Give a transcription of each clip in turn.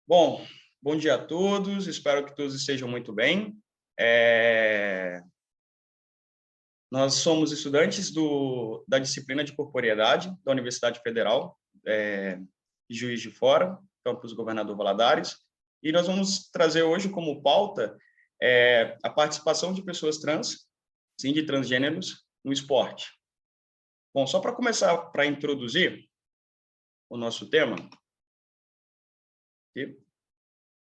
Bom, bom dia a todos, espero que todos estejam muito bem. É, Nós somos estudantes da disciplina de corporeidade da Universidade Federal de Juiz de Fora, campus Governador Valadares, e nós vamos trazer hoje como pauta a participação de pessoas trans, sim, de transgêneros, no esporte. Bom, só para começar, para introduzir o nosso tema, aqui,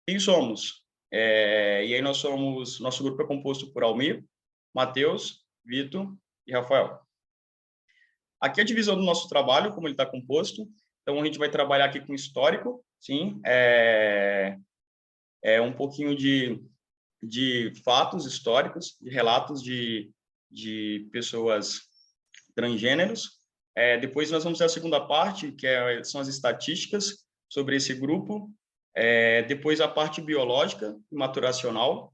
quem somos? E aí nosso grupo é composto por Almir, Matheus, Vitor e Rafael. Aqui é a divisão do nosso trabalho, como ele está composto. Então, a gente vai trabalhar aqui com histórico, sim, um pouquinho de fatos históricos, de relatos de pessoas transgêneros. Depois nós vamos ter a segunda parte, são as estatísticas sobre esse grupo. Depois a parte biológica e maturacional.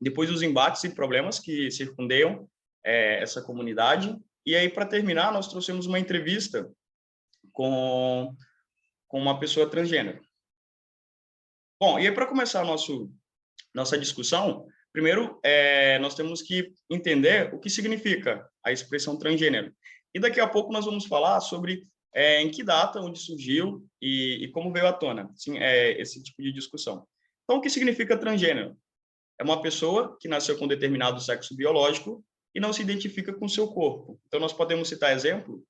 Depois os embates e problemas que circundeiam essa comunidade. E aí, para terminar, nós trouxemos uma entrevista com uma pessoa transgênero. Bom, e aí, para começar nossa discussão, primeiro, nós temos que entender o que significa a expressão transgênero. E daqui a pouco nós vamos falar sobre em que data, onde surgiu e como veio à tona, sim, esse tipo de discussão. Então, o que significa transgênero? É uma pessoa que nasceu com determinado sexo biológico e não se identifica com seu corpo. Então, nós podemos citar exemplo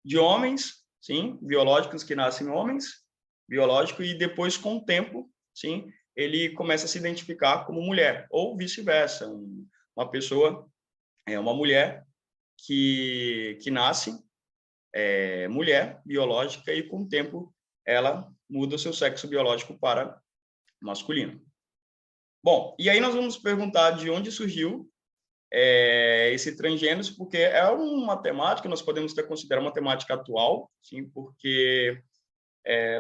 de homens, sim, biológicos que nascem homens, biológico, e depois, com o tempo, sim, ele começa a se identificar como mulher, ou vice-versa. Uma pessoa, uma mulher que nasce mulher biológica e, com o tempo, ela muda o seu sexo biológico para masculino. Bom, e aí nós vamos perguntar de onde surgiu esse transgênero, porque é uma temática, nós podemos até considerar uma temática atual, sim, porque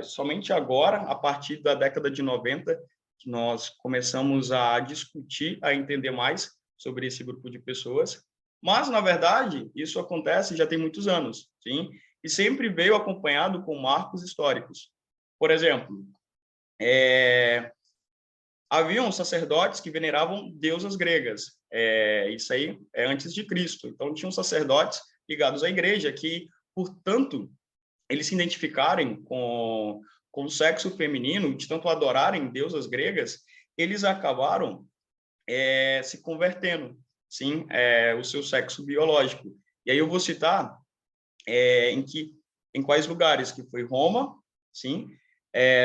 somente agora, a partir da década de 90, que nós começamos a discutir, a entender mais sobre esse grupo de pessoas. Mas, na verdade, isso acontece já tem muitos anos, sim, e sempre veio acompanhado com marcos históricos. Por exemplo, haviam sacerdotes que veneravam deusas gregas. Isso aí é antes de Cristo. Então, tinham sacerdotes ligados à igreja que, portanto, eles se identificarem com o sexo feminino, de tanto adorarem deusas gregas, eles acabaram se convertendo, sim, o seu sexo biológico. E aí eu vou citar em quais lugares, que foi Roma, sim,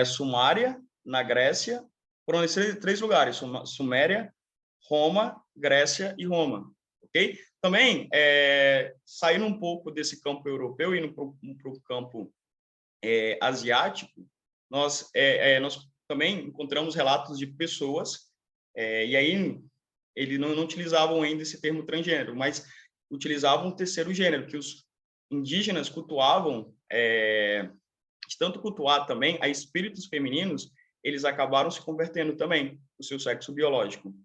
Sumária, na Grécia, foram esses três lugares, Suméria, Roma, Grécia e Roma, ok? Também, saindo um pouco desse campo europeu e indo para o campo asiático, nós também encontramos relatos de pessoas, e aí eles não utilizavam ainda esse termo transgênero, mas utilizavam o terceiro gênero, que os indígenas cultuavam, de tanto cultuar também a espíritos femininos, eles acabaram se convertendo também no seu sexo biológico.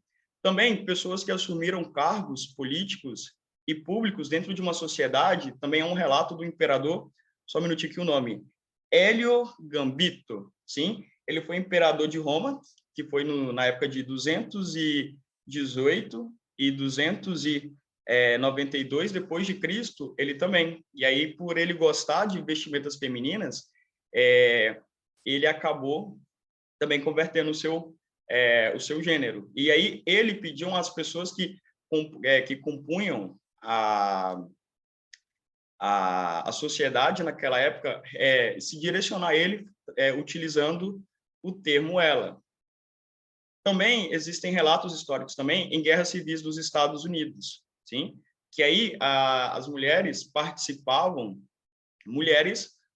Também, pessoas que assumiram cargos políticos e públicos dentro de uma sociedade, também é um relato do imperador, só um minutinho aqui o nome, Hélio Gambito, sim? Ele foi imperador de Roma, que foi na época de 218 e 292 depois de Cristo, ele também. E aí, por ele gostar de vestimentas femininas, ele acabou também convertendo o seu gênero. E aí ele pediu às pessoas que compunham a sociedade naquela época se direcionar a ele utilizando o termo ela. Também existem relatos históricos também em guerras civis dos Estados Unidos, sim, que aí as mulheres participavam,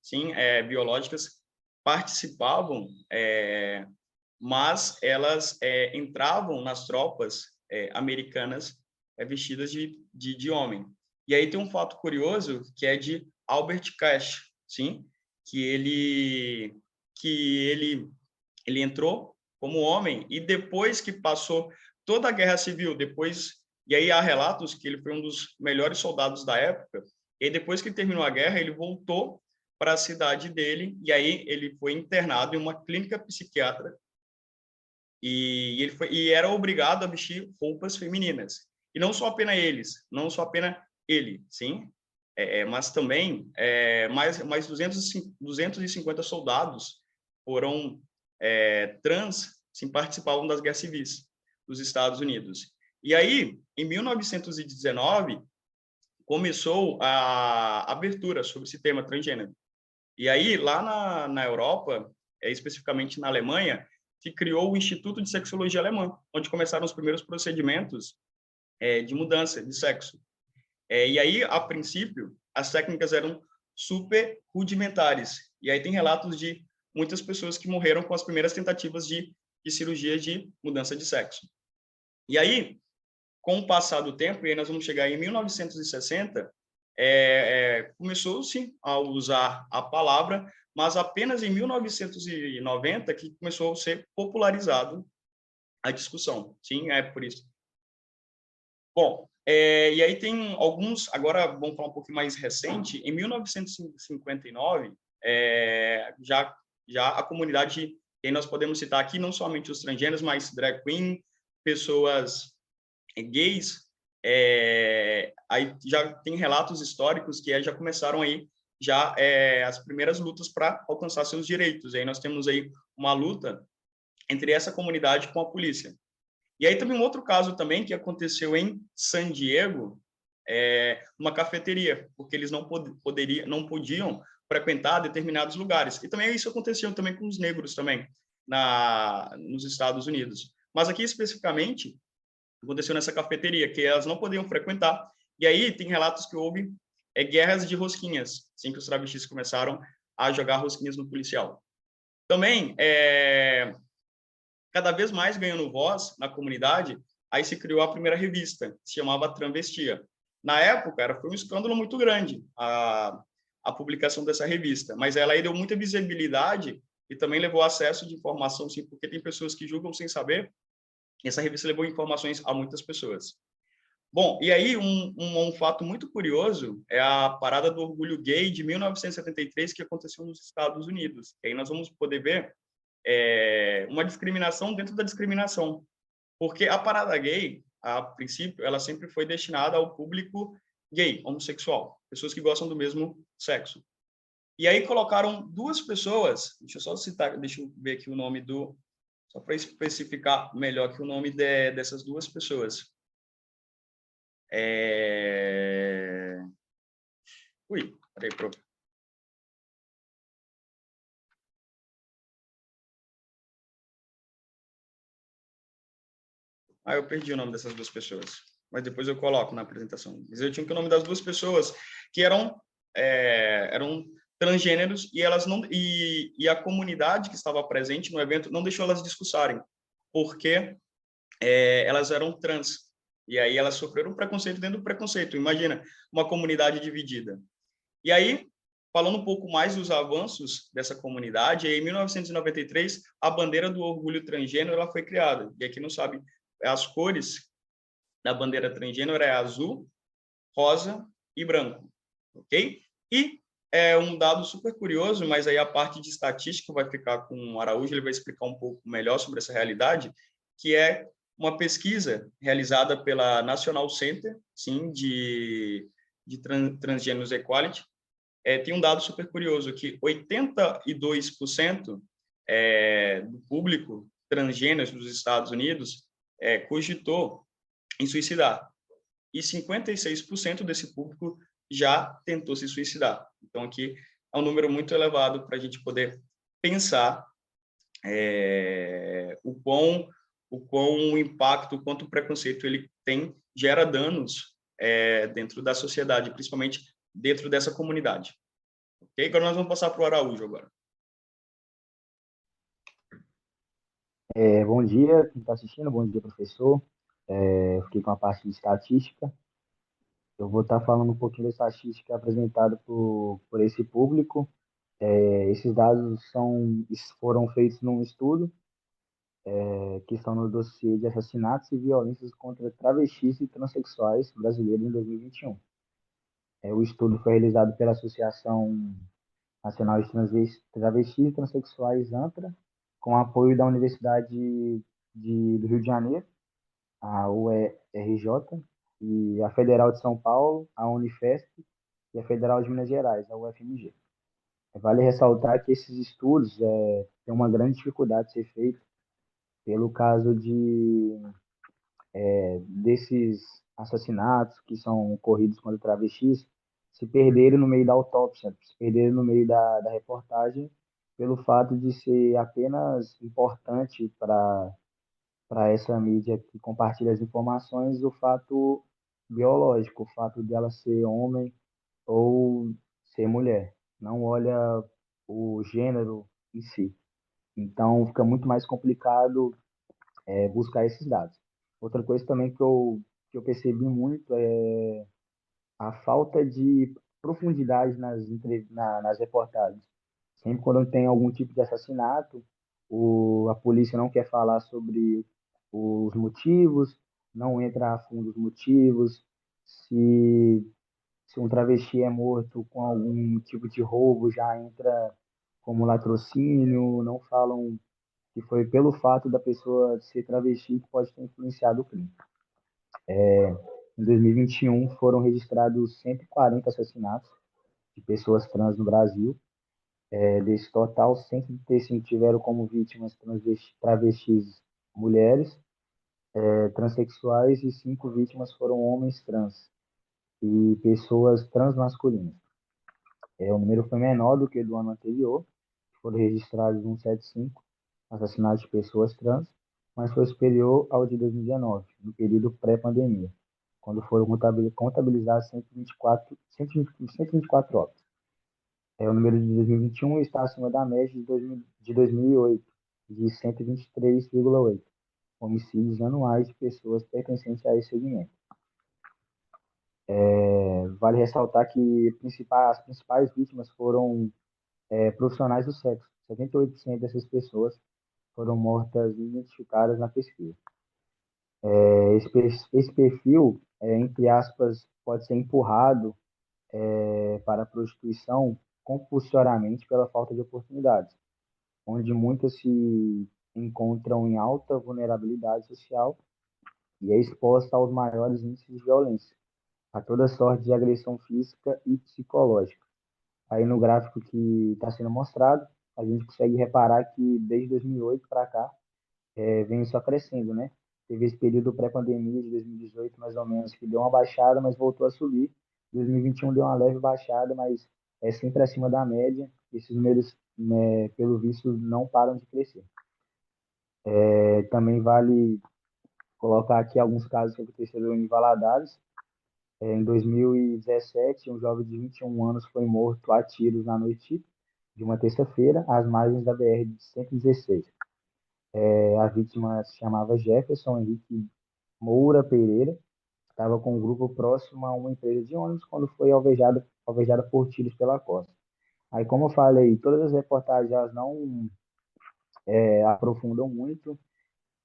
sim, biológicas participavam, mas elas entravam nas tropas americanas vestidas de homem. E aí tem um fato curioso que é de Albert Cash, sim, que ele entrou como homem e depois que passou toda a Guerra Civil, e aí há relatos que ele foi um dos melhores soldados da época, e aí depois que terminou a guerra, ele voltou para a cidade dele, e aí ele foi internado em uma clínica psiquiátrica e era obrigado a vestir roupas femininas. E não só apenas eles, não só apenas ele, sim, mas também mais 250 soldados foram trans, sim, participavam das guerras civis dos Estados Unidos. E aí, em 1919, começou a abertura sobre esse tema transgênero. E aí, lá na Europa, especificamente na Alemanha, se criou o Instituto de Sexologia Alemã, onde começaram os primeiros procedimentos de mudança de sexo. E aí, a princípio, as técnicas eram super rudimentares. E aí tem relatos de muitas pessoas que morreram com as primeiras tentativas de cirurgia de mudança de sexo. E aí, com o passar do tempo, e aí nós vamos chegar em 1960, começou-se a usar a palavra, mas apenas em 1990 que começou a ser popularizado a discussão. Sim, é por isso. Bom, e aí tem alguns, agora vamos falar um pouquinho mais recente, em 1959, já a comunidade, e aí nós podemos citar aqui não somente os transgêneros, mas drag queen, pessoas gays, aí já tem relatos históricos que já começaram aí já as primeiras lutas para alcançar seus direitos. E aí nós temos aí uma luta entre essa comunidade com a polícia. E aí também um outro caso também que aconteceu em San Diego, uma cafeteria, porque eles não podiam frequentar determinados lugares. E também isso aconteceu também com os negros também nos Estados Unidos. Mas aqui especificamente aconteceu nessa cafeteria, que elas não podiam frequentar. E aí tem relatos que houve guerras de rosquinhas, assim que os travestis começaram a jogar rosquinhas no policial. Também, cada vez mais ganhando voz na comunidade, aí se criou a primeira revista, que se chamava Travestia. Na época, foi um escândalo muito grande a publicação dessa revista, mas ela aí deu muita visibilidade e também levou acesso de informação, sim, porque tem pessoas que julgam sem saber. Essa revista levou informações a muitas pessoas. Bom, e aí um fato muito curioso é a Parada do Orgulho Gay de 1973 que aconteceu nos Estados Unidos. E aí nós vamos poder ver uma discriminação dentro da discriminação, porque a parada gay, a princípio, ela sempre foi destinada ao público gay, homossexual, pessoas que gostam do mesmo sexo. E aí colocaram duas pessoas, deixa eu só citar, deixa eu ver aqui o nome só para especificar melhor aqui o nome dessas duas pessoas. Ui, peraí, prof. Eu perdi o nome dessas duas pessoas, mas depois eu coloco na apresentação. Mas eu tinha que o nome das duas pessoas que eram transgêneros e elas não e a comunidade que estava presente no evento não deixou elas discursarem, porque elas eram trans. E aí elas sofreram preconceito dentro do preconceito. Imagina uma comunidade dividida. E aí, falando um pouco mais dos avanços dessa comunidade, em 1993, a bandeira do orgulho transgênero ela foi criada. E aqui não sabe, as cores da bandeira transgênero é azul, rosa e branco, ok? E um dado super curioso, mas aí a parte de estatística vai ficar com o Araújo, ele vai explicar um pouco melhor sobre essa realidade, que é uma pesquisa realizada pela National Center, sim, de Transgêneros Equality. Tem um dado super curioso, que 82% do público transgênero dos Estados Unidos cogitou em suicidar. E 56% desse público já tentou se suicidar. Então, aqui é um número muito elevado para a gente poder pensar o quão impacto, o quanto o preconceito ele gera danos dentro da sociedade, principalmente dentro dessa comunidade. Ok? Agora nós vamos passar para o Araújo agora. Bom dia, quem está assistindo, bom dia, professor. Fiquei com a parte de estatística. Eu vou estar falando um pouquinho da estatística apresentada por esse público. Esses dados foram feitos num estudo que estão no dossiê de assassinatos e violências contra travestis e transexuais brasileiros em 2021. O estudo foi realizado pela Associação Nacional de Travestis e Transsexuais ANTRA, com apoio da Universidade do Rio de Janeiro, a UERJ, e a Federal de São Paulo, a Unifesp, e a Federal de Minas Gerais, a UFMG. Vale ressaltar que esses estudos têm uma grande dificuldade de ser feito pelo caso desses assassinatos que são ocorridos contra travestis se perderem no meio da autópsia, se perderem no meio da reportagem, pelo fato de ser apenas importante para essa mídia que compartilha as informações o fato biológico, o fato dela ser homem ou ser mulher. Não olha o gênero em si. Então, fica muito mais complicado buscar esses dados. Outra coisa também que eu percebi muito é a falta de profundidade nas reportagens. Sempre quando tem algum tipo de assassinato, a polícia não quer falar sobre os motivos, não entra a fundo os motivos, se, se um travesti é morto com algum tipo de roubo, já entra como latrocínio, não falam que foi pelo fato da pessoa ser travesti que pode ter influenciado o crime. Em 2021, foram registrados 140 assassinatos de pessoas trans no Brasil. Desse total, 135 tiveram como vítimas travestis mulheres, transexuais, e 5 vítimas foram homens trans e pessoas transmasculinas. O número foi menor do que do ano anterior, foram registrados 175 assassinatos de pessoas trans, mas foi superior ao de 2019, no período pré-pandemia, quando foram contabilizados 124 óbitos. O número de 2021 está acima da média de 2008, de 123,8 homicídios anuais de pessoas pertencentes a esse segmento. Vale ressaltar que as principais vítimas foram profissionais do sexo. 78% dessas pessoas foram mortas identificadas na pesquisa. Esse perfil, entre aspas, pode ser empurrado para a prostituição compulsoriamente pela falta de oportunidades, onde muitas se encontram em alta vulnerabilidade social e é exposta aos maiores índices de violência, a toda sorte de agressão física e psicológica. Aí no gráfico que está sendo mostrado, a gente consegue reparar que desde 2008 para cá vem só crescendo, né? Teve esse período pré-pandemia de 2018, mais ou menos, que deu uma baixada, mas voltou a subir. 2021 deu uma leve baixada, mas é sempre acima da média. Esses números, né, pelo visto, não param de crescer. Também vale colocar aqui alguns casos que aconteceram em Valadares. Em 2017, um jovem de 21 anos foi morto a tiros na noite de uma terça-feira, às margens da BR-116. A vítima se chamava Jefferson Henrique Moura Pereira, estava com um grupo próximo a uma empresa de ônibus quando foi alvejada por tiros pela costa. Aí, como eu falei, todas as reportagens elas não aprofundam muito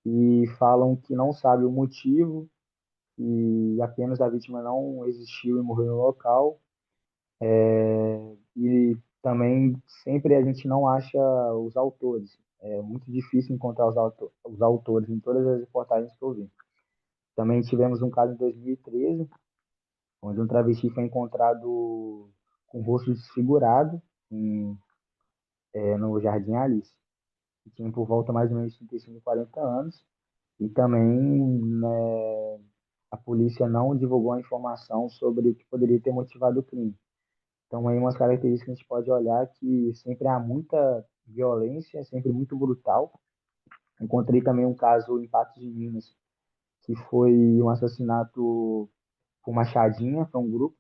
e falam que não sabe o motivo e apenas a vítima não existiu e morreu no local. E também sempre a gente não acha os autores. É muito difícil encontrar os autores em todas as reportagens que eu vi. Também tivemos um caso em 2013, onde um travesti foi encontrado com o rosto desfigurado no Jardim Alice. Que tinha por volta mais ou menos de 35 e 40 anos. E também, né, a polícia não divulgou a informação sobre o que poderia ter motivado o crime. Então, aí umas características que a gente pode olhar que sempre há muita violência, sempre muito brutal. Encontrei também um caso em Patos de Minas, que foi um assassinato com machadinha, foi um grupo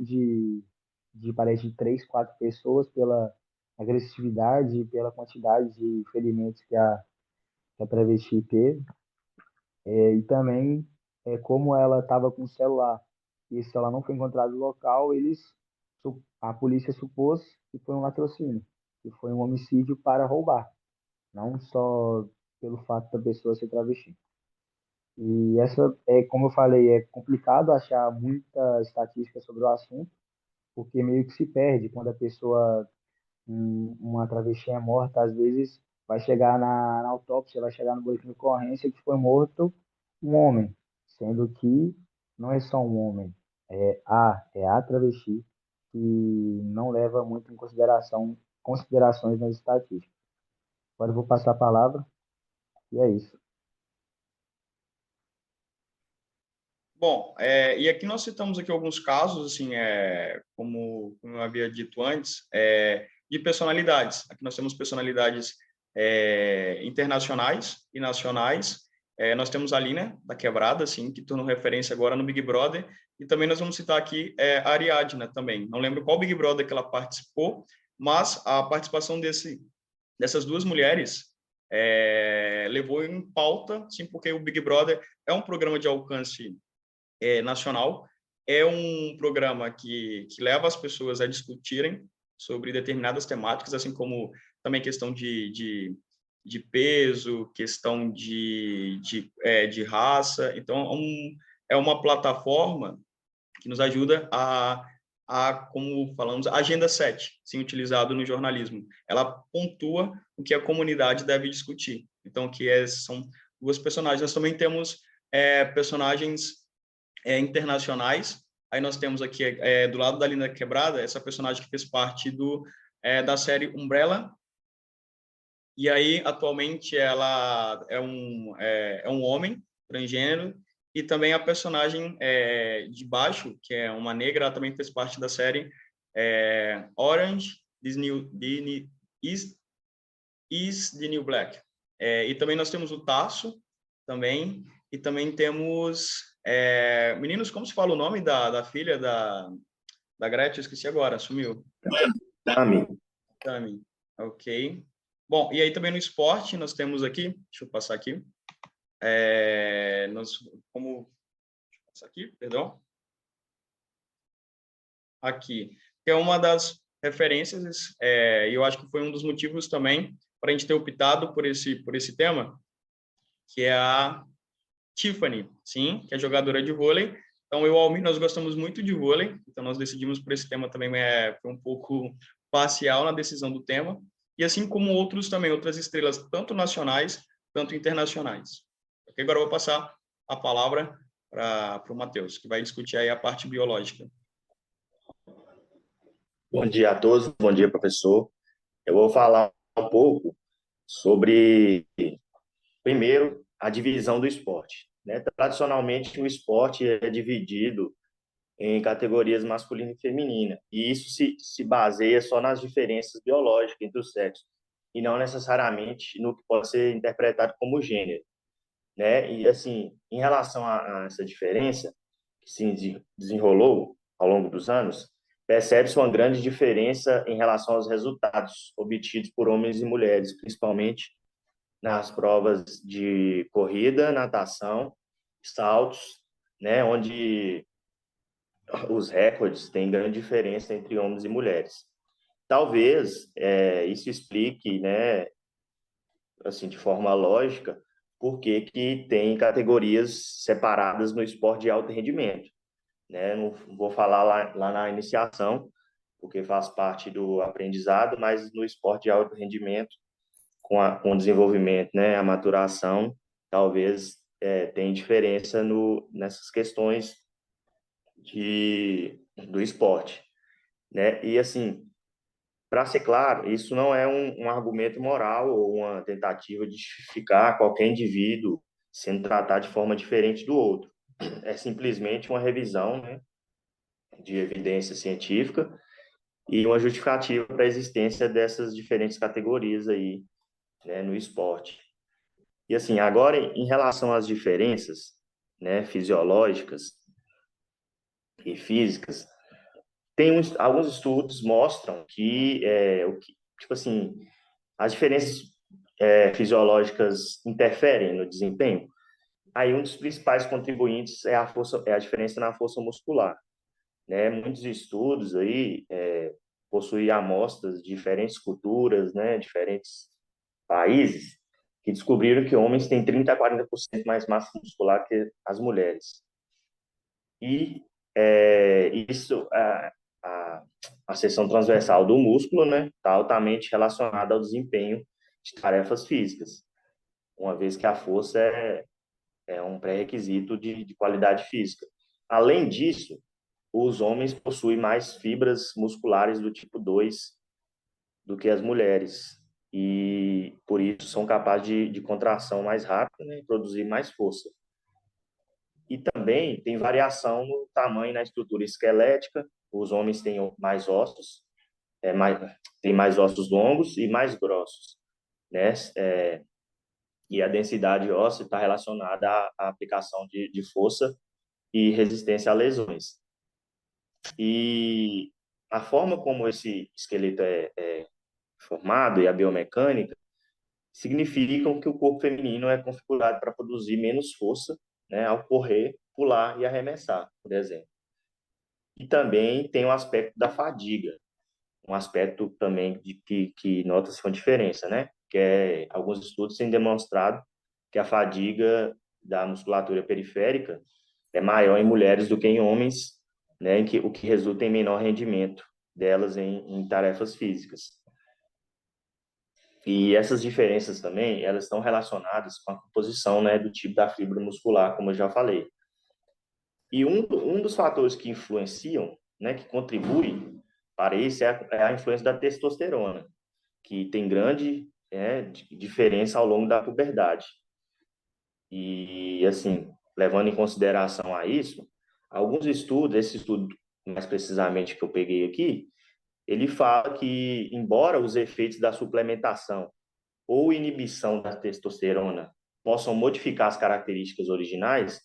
parece de 3, 4 pessoas pela agressividade, pela quantidade de ferimentos que a travesti teve. E também, como ela estava com o celular e esse celular não foi encontrado no local, a polícia supôs que foi um latrocínio, que foi um homicídio para roubar, não só pelo fato da pessoa ser travesti. E como eu falei, é complicado achar muita estatística sobre o assunto, porque meio que se perde quando a pessoa uma travesti é morta, às vezes vai chegar na autópsia, vai chegar no boletim de ocorrência que foi morto um homem, sendo que não é só um homem, é a travesti que não leva muito em considerações nas estatísticas. Agora eu vou passar a palavra e é isso. Bom, e aqui nós citamos aqui alguns casos, assim, como eu havia dito antes, de personalidades. Aqui nós temos personalidades internacionais e nacionais. Nós temos a Lina, da Quebrada, assim, que tornou referência agora no Big Brother. E também nós vamos citar aqui a Ariadna também. Não lembro qual Big Brother que ela participou, mas a participação dessas duas mulheres levou em pauta, sim, porque o Big Brother é um programa de alcance nacional, é um programa que leva as pessoas a discutirem sobre determinadas temáticas, assim como também questão de peso, questão de raça. Então, é uma plataforma que nos ajuda como falamos, a Agenda 7, sim, utilizado no jornalismo. Ela pontua o que a comunidade deve discutir. Então, são duas personagens. Nós também temos personagens internacionais. Aí nós temos aqui, do lado da Linda Quebrada, essa personagem que fez parte da série Umbrella. E aí, atualmente, ela é um homem transgênero. E também a personagem de baixo, que é uma negra, ela também fez parte da série Orange is the New Black. E também nós temos o Tasso, também. E também temos... meninos, como se fala o nome da filha da Gretchen? Eu esqueci agora, sumiu. Tami. Tami, ok. Bom, e aí também no esporte nós temos aqui, deixa eu passar aqui, deixa eu passar aqui, perdão, aqui, que é uma das referências, e eu acho que foi um dos motivos também para a gente ter optado por esse tema, que é a Tiffany, sim, que é jogadora de vôlei. Então, eu e o Almir, nós gostamos muito de vôlei, então nós decidimos por esse tema também, foi um pouco parcial na decisão do tema, e assim como outros também, outras estrelas, tanto nacionais, quanto internacionais. Ok? Agora eu vou passar a palavra para o Matheus, que vai discutir aí a parte biológica. Bom dia a todos, bom dia, professor. Eu vou falar um pouco sobre, primeiro, a divisão do esporte, né? Tradicionalmente, o esporte é dividido em categorias masculina e feminina, e isso se baseia só nas diferenças biológicas entre os sexos, e não necessariamente no que pode ser interpretado como gênero, né? E, assim, em relação a essa diferença que se desenrolou ao longo dos anos, percebe-se uma grande diferença em relação aos resultados obtidos por homens e mulheres, principalmente nas provas de corrida, natação, saltos, né, onde os recordes têm grande diferença entre homens e mulheres. Talvez isso explique, né, assim, de forma lógica, por que tem categorias separadas no esporte de alto rendimento, né? Não vou falar lá na iniciação, porque faz parte do aprendizado, mas no esporte de alto rendimento, com o desenvolvimento, né, a maturação, talvez tenha diferença nessas questões do esporte, né? E, assim, para ser claro, isso não é um argumento moral ou uma tentativa de justificar qualquer indivíduo sendo tratado de forma diferente do outro. É simplesmente uma revisão, né, de evidência científica e uma justificativa para a existência dessas diferentes categorias aí, né, no esporte. E, assim, agora, em relação às diferenças, né, fisiológicas e físicas, alguns estudos mostram que, tipo assim, as diferenças fisiológicas interferem no desempenho. Aí um dos principais contribuintes é a diferença na força muscular, né? Muitos estudos aí possuem amostras de diferentes culturas, né, diferentes países, que descobriram que homens têm 30 a 40% mais massa muscular que as mulheres. E isso, a seção transversal do músculo, né, está altamente relacionada ao desempenho de tarefas físicas, uma vez que a força é um pré-requisito de qualidade física. Além disso, os homens possuem mais fibras musculares do tipo 2 do que as mulheres, e por isso são capazes de contração mais rápida, né, e produzir mais força. E também tem variação no tamanho e na estrutura esquelética. Os homens têm mais ossos, tem mais ossos longos e mais grossos, né? E a densidade óssea está relacionada à aplicação de força e resistência a lesões. E a forma como esse esqueleto é formado e a biomecânica significam que o corpo feminino é configurado para produzir menos força, né, ao correr, pular e arremessar, por exemplo. E também tem o aspecto da fadiga, um aspecto também que nota-se uma diferença, né? Que alguns estudos têm demonstrado que a fadiga da musculatura periférica é maior em mulheres do que em homens, né? O que resulta em menor rendimento delas em tarefas físicas. E essas diferenças também, elas estão relacionadas com a composição, né, do tipo da fibra muscular, como eu já falei. E um dos fatores que influenciam, né, que contribui para isso é a influência da testosterona, que tem grande diferença ao longo da puberdade. E, assim, levando em consideração a isso, alguns estudos, esse estudo mais precisamente que eu peguei aqui, ele fala que, embora os efeitos da suplementação ou inibição da testosterona possam modificar as características originais,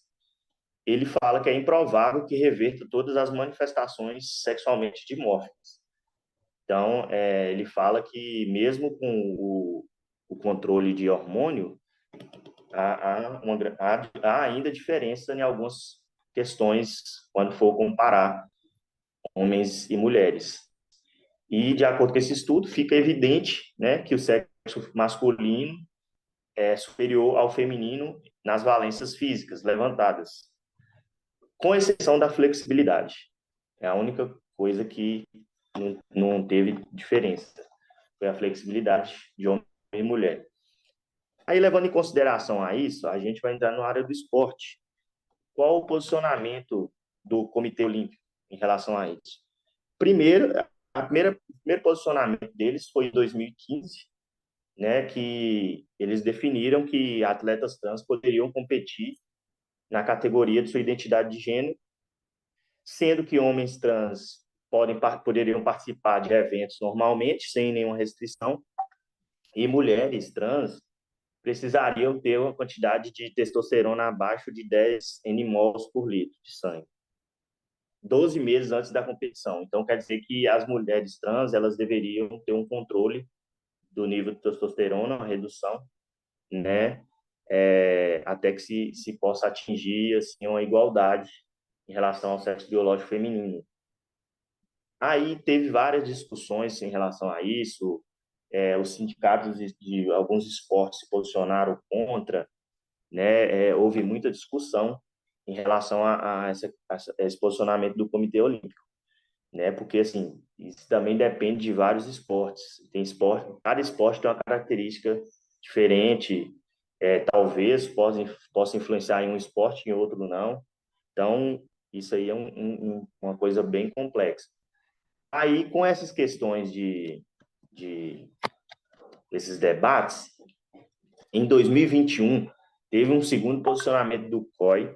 ele fala que é improvável que reverta todas as manifestações sexualmente dimórficas. Então, ele fala que mesmo com o controle de hormônio, há ainda diferença em algumas questões quando for comparar homens e mulheres. E, de acordo com esse estudo, fica evidente, né, que o sexo masculino é superior ao feminino nas valências físicas levantadas, com exceção da flexibilidade. É a única coisa que não teve diferença. Foi a flexibilidade de homem e mulher. Aí, levando em consideração a isso, a gente vai entrar na área do esporte. Qual o posicionamento do Comitê Olímpico em relação a isso? Primeiro, o primeiro posicionamento deles foi em 2015, né, que eles definiram que atletas trans poderiam competir na categoria de sua identidade de gênero, sendo que homens trans poderiam participar de eventos normalmente, sem nenhuma restrição, e mulheres trans precisariam ter uma quantidade de testosterona abaixo de 10 nmols por litro de sangue, 12 meses antes da competição. Então, quer dizer que as mulheres trans, elas deveriam ter um controle do nível de testosterona, uma redução, né? Até que se possa atingir assim, uma igualdade em relação ao sexo biológico feminino. Aí teve várias discussões em relação a isso, os sindicatos de alguns esportes se posicionaram contra, né? Houve muita discussão em relação a esse posicionamento do Comitê Olímpico, né? Porque assim, isso também depende de vários esportes. Tem esporte, cada esporte tem uma característica diferente, talvez possa influenciar em um esporte, em outro não. Então, isso aí é uma coisa bem complexa. Aí, com essas questões de esses debates, em 2021, teve um segundo posicionamento do COI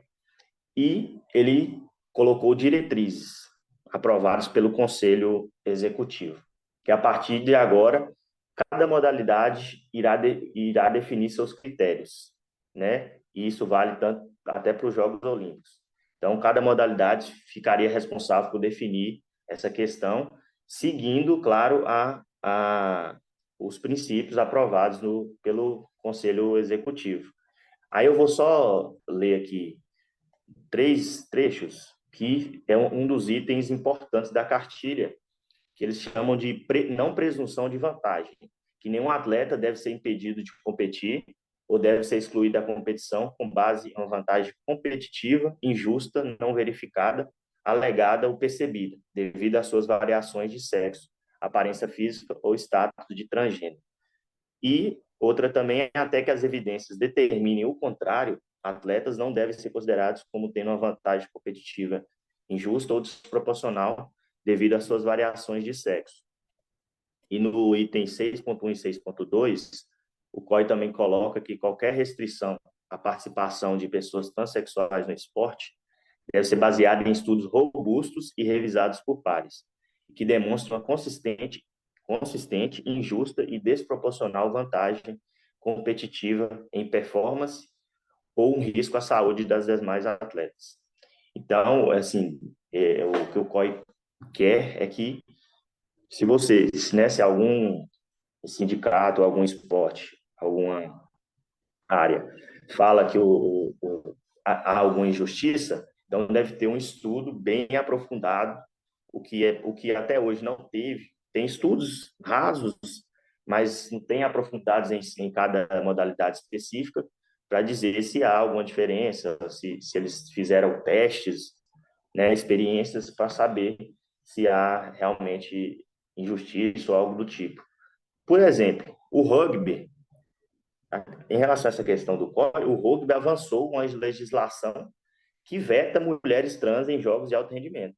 e ele colocou diretrizes aprovadas pelo Conselho Executivo, que a partir de agora, cada modalidade irá definir seus critérios, né? E isso vale tanto até para os Jogos Olímpicos. Então, cada modalidade ficaria responsável por definir essa questão, seguindo, claro, os princípios aprovados pelo Conselho Executivo. Aí eu vou só ler aqui 3 trechos que é um dos itens importantes da cartilha, que eles chamam de não presunção de vantagem, que nenhum atleta deve ser impedido de competir ou deve ser excluído da competição com base em uma vantagem competitiva, injusta, não verificada, alegada ou percebida, devido às suas variações de sexo, aparência física ou status de transgênero. E outra também é até que as evidências determinem o contrário, atletas não devem ser considerados como tendo uma vantagem competitiva injusta ou desproporcional devido às suas variações de sexo. E no item 6.1 e 6.2, o COI também coloca que qualquer restrição à participação de pessoas transexuais no esporte deve ser baseada em estudos robustos e revisados por pares, que demonstram uma consistente, injusta e desproporcional vantagem competitiva em performance ou um risco à saúde das demais atletas. Então, assim, o que o COI quer é que, se você, se algum sindicato, algum esporte, alguma área fala que há alguma injustiça, então deve ter um estudo bem aprofundado, o que até hoje não teve. Tem estudos rasos, mas não tem aprofundados em cada modalidade específica para dizer se há alguma diferença, se eles fizeram testes, né, experiências para saber se há realmente injustiça ou algo do tipo. Por exemplo, o rugby, em relação a essa questão do código, o rugby avançou com a legislação que veta mulheres trans em jogos de alto rendimento,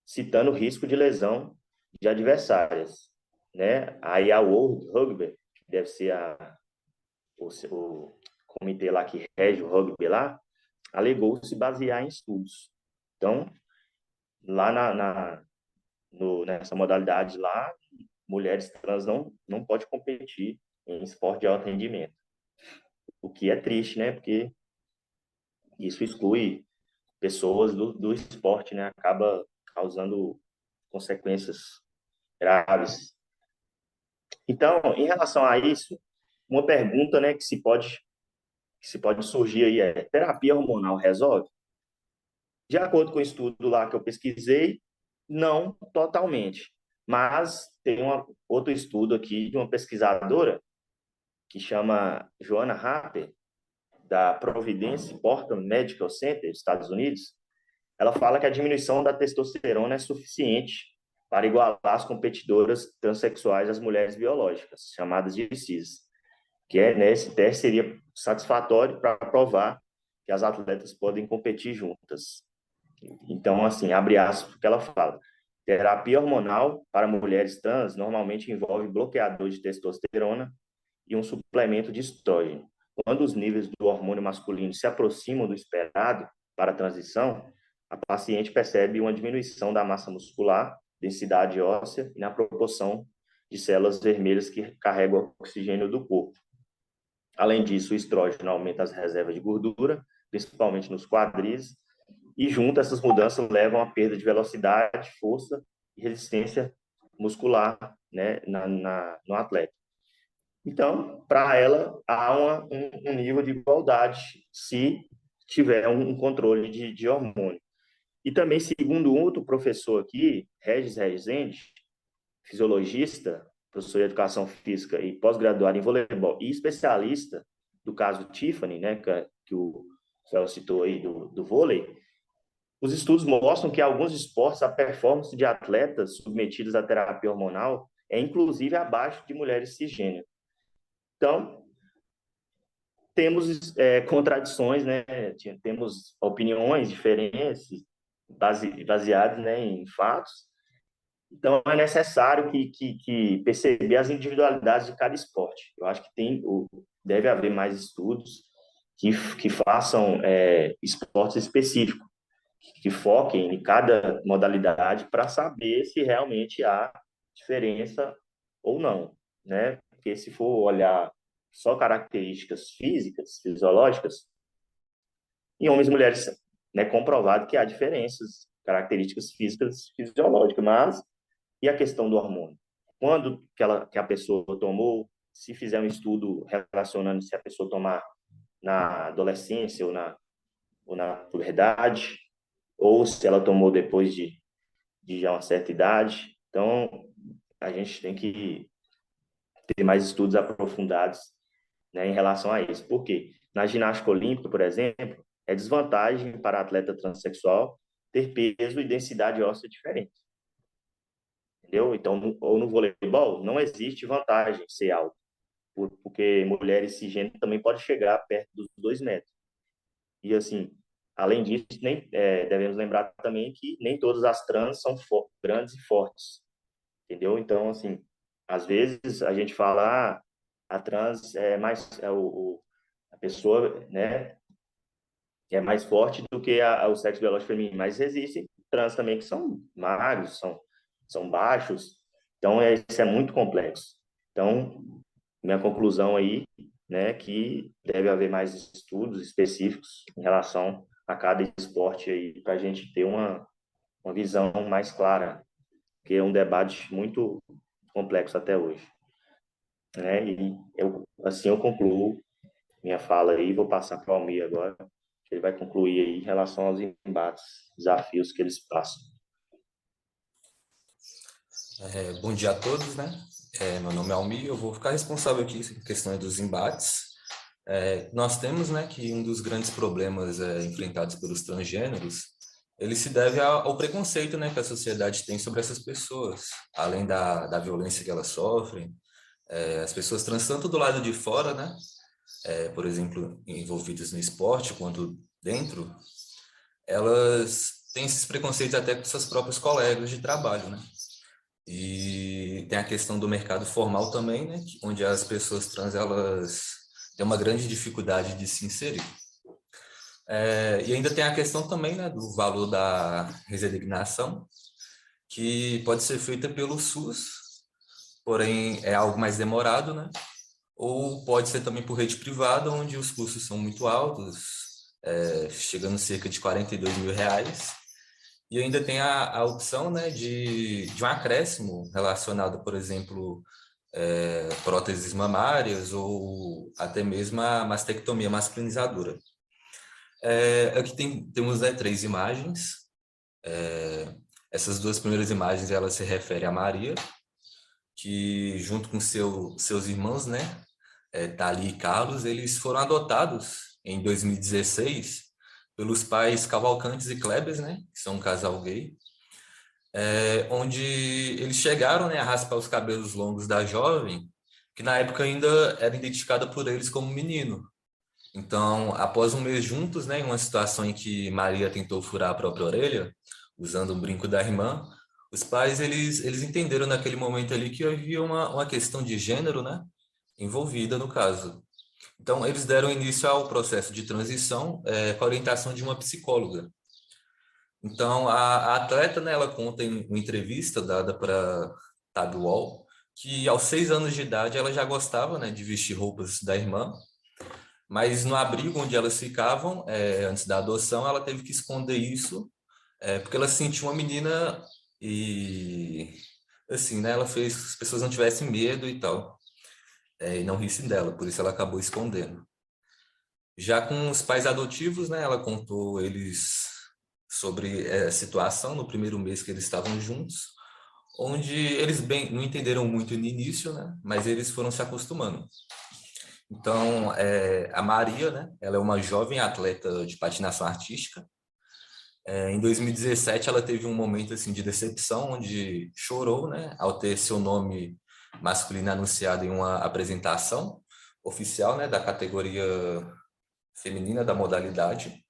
citando o risco de lesão de adversárias, né? Aí a World Rugby, que deve ser o comitê lá que rege o rugby lá, alegou se basear em estudos. Então, lá nessa modalidade lá, mulheres trans não pode competir em esporte de alto rendimento. O que é triste, né? Porque isso exclui pessoas do esporte, né? Acaba causando consequências graves. Então, em relação a isso, uma pergunta, né, que se pode surgir aí é: terapia hormonal resolve? De acordo com o estudo lá que eu pesquisei, não totalmente. Mas tem outro estudo aqui de uma pesquisadora que chama Joanna Harper, da Providence Portland Medical Center, dos Estados Unidos. Ela fala que a diminuição da testosterona é suficiente para igualar as competidoras transexuais às mulheres biológicas, chamadas de cis, que nesse teste seria satisfatório para provar que as atletas podem competir juntas. Então, assim, abre aspas, que ela fala: terapia hormonal para mulheres trans normalmente envolve bloqueador de testosterona e um suplemento de estrógeno. Quando os níveis do hormônio masculino se aproximam do esperado para a transição, a paciente percebe uma diminuição da massa muscular, densidade óssea e na proporção de células vermelhas que carregam o oxigênio do corpo. Além disso, o estrógeno aumenta as reservas de gordura, principalmente nos quadris, e junto essas mudanças levam à perda de velocidade, força e resistência muscular, né, no atleta. Então, para ela, há um nível de igualdade se tiver um controle de hormônio. E também, segundo outro professor aqui, Regis Rezende, fisiologista, professor de educação física e pós-graduado em voleibol e especialista do caso Tiffany, né, que o Céu citou aí do vôlei, os estudos mostram que em alguns esportes a performance de atletas submetidos à terapia hormonal é inclusive abaixo de mulheres cisgênero. Então, temos contradições, né? Temos opiniões diferentes, baseadas, né, em fatos. Então, é necessário que perceber as individualidades de cada esporte. Eu acho que deve haver mais estudos que façam esportes específicos, que foquem em cada modalidade para saber se realmente há diferença ou não, né? Porque se for olhar só características físicas, fisiológicas, em homens e mulheres é comprovado que há diferenças, características físicas, fisiológicas, mas e a questão do hormônio? Quando que a pessoa tomou, se fizer um estudo relacionando se a pessoa tomar na adolescência ou na puberdade, ou se ela tomou depois de já uma certa idade. Então, a gente tem que ter mais estudos aprofundados, né, em relação a isso. Por quê? Na ginástica olímpica, por exemplo, é desvantagem para atleta transexual ter peso e densidade óssea diferente. Entendeu? Então, ou no voleibol, não existe vantagem ser alto, porque mulheres cisgêneras também podem chegar perto dos 2 metros. E, assim, além disso, devemos lembrar também que nem todas as trans são grandes e fortes, entendeu? Então, assim, às vezes a gente fala, a trans é mais, a pessoa, né, é mais forte do que o sexo biológico feminino, mas existem trans também que são magros, são baixos, então isso é muito complexo. Então, minha conclusão aí, né, que deve haver mais estudos específicos em relação a cada esporte aí, para a gente ter uma visão mais clara, que é um debate muito complexo até hoje, né? E assim eu concluo minha fala aí, vou passar para o Almir agora, que ele vai concluir aí em relação aos embates, desafios que eles passam. Bom dia a todos, né? Meu nome é Almir, eu vou ficar responsável aqui em questão dos embates. Nós temos, né, que um dos grandes problemas enfrentados pelos transgêneros, ele se deve ao preconceito, né, que a sociedade tem sobre essas pessoas, além da violência que elas sofrem. As pessoas trans, tanto do lado de fora, né, por exemplo, envolvidas no esporte, quanto dentro, elas têm esses preconceitos até com seus próprios colegas de trabalho, né? E tem a questão do mercado formal também, né, onde as pessoas trans, elas têm uma grande dificuldade de se inserir. E ainda tem a questão também, né, do valor da resignação, que pode ser feita pelo SUS, porém é algo mais demorado, né? Ou pode ser também por rede privada, onde os custos são muito altos, chegando a cerca de R$ 42.000. E ainda tem a opção, né, de um acréscimo relacionado, por exemplo, próteses mamárias ou até mesmo a mastectomia masculinizadora. Aqui temos, né, 3 imagens. Essas 2 primeiras imagens, elas se referem a Maria, que junto com seus irmãos, né, Tali e Carlos, eles foram adotados em 2016 pelos pais Cavalcantes e Klebers, né, que são um casal gay, onde eles chegaram, né, a raspar os cabelos longos da jovem, que na época ainda era identificada por eles como menino. Então, após um mês juntos, né, em uma situação em que Maria tentou furar a própria orelha, usando um brinco da irmã, os pais, eles entenderam naquele momento ali que havia uma questão de gênero, né, envolvida no caso. Então, eles deram início ao processo de transição com a orientação de uma psicóloga. Então, a atleta, né, ela conta em uma entrevista dada para Tab Wall, que aos 6 anos de idade ela já gostava, né, de vestir roupas da irmã, mas no abrigo onde elas ficavam, antes da adoção, ela teve que esconder isso, porque ela se sentia uma menina e, assim, né, ela fez que as pessoas não tivessem medo e tal, e não rissem dela, por isso ela acabou escondendo. Já com os pais adotivos, né, ela contou eles sobre a situação no primeiro mês que eles estavam juntos, onde eles bem não entenderam muito no início, né, mas eles foram se acostumando. Então, a Maria, né, ela é uma jovem atleta de patinação artística. Em 2017, ela teve um momento assim de decepção, onde chorou, né, ao ter seu nome masculino anunciado em uma apresentação oficial, né, da categoria feminina da modalidade.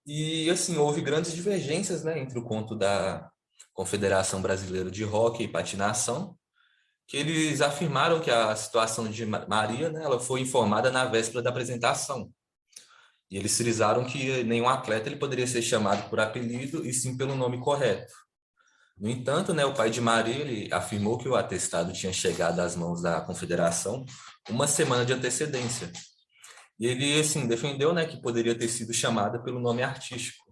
E assim, houve grandes divergências, né, entre o conto da Confederação Brasileira de Hóquei e Patinação, que eles afirmaram que a situação de Maria, né, ela foi informada na véspera da apresentação. E eles frisaram que nenhum atleta ele poderia ser chamado por apelido e sim pelo nome correto. No entanto, né, o pai de Maria ele afirmou que o atestado tinha chegado às mãos da confederação uma semana de antecedência. E ele assim defendeu, né, que poderia ter sido chamada pelo nome artístico.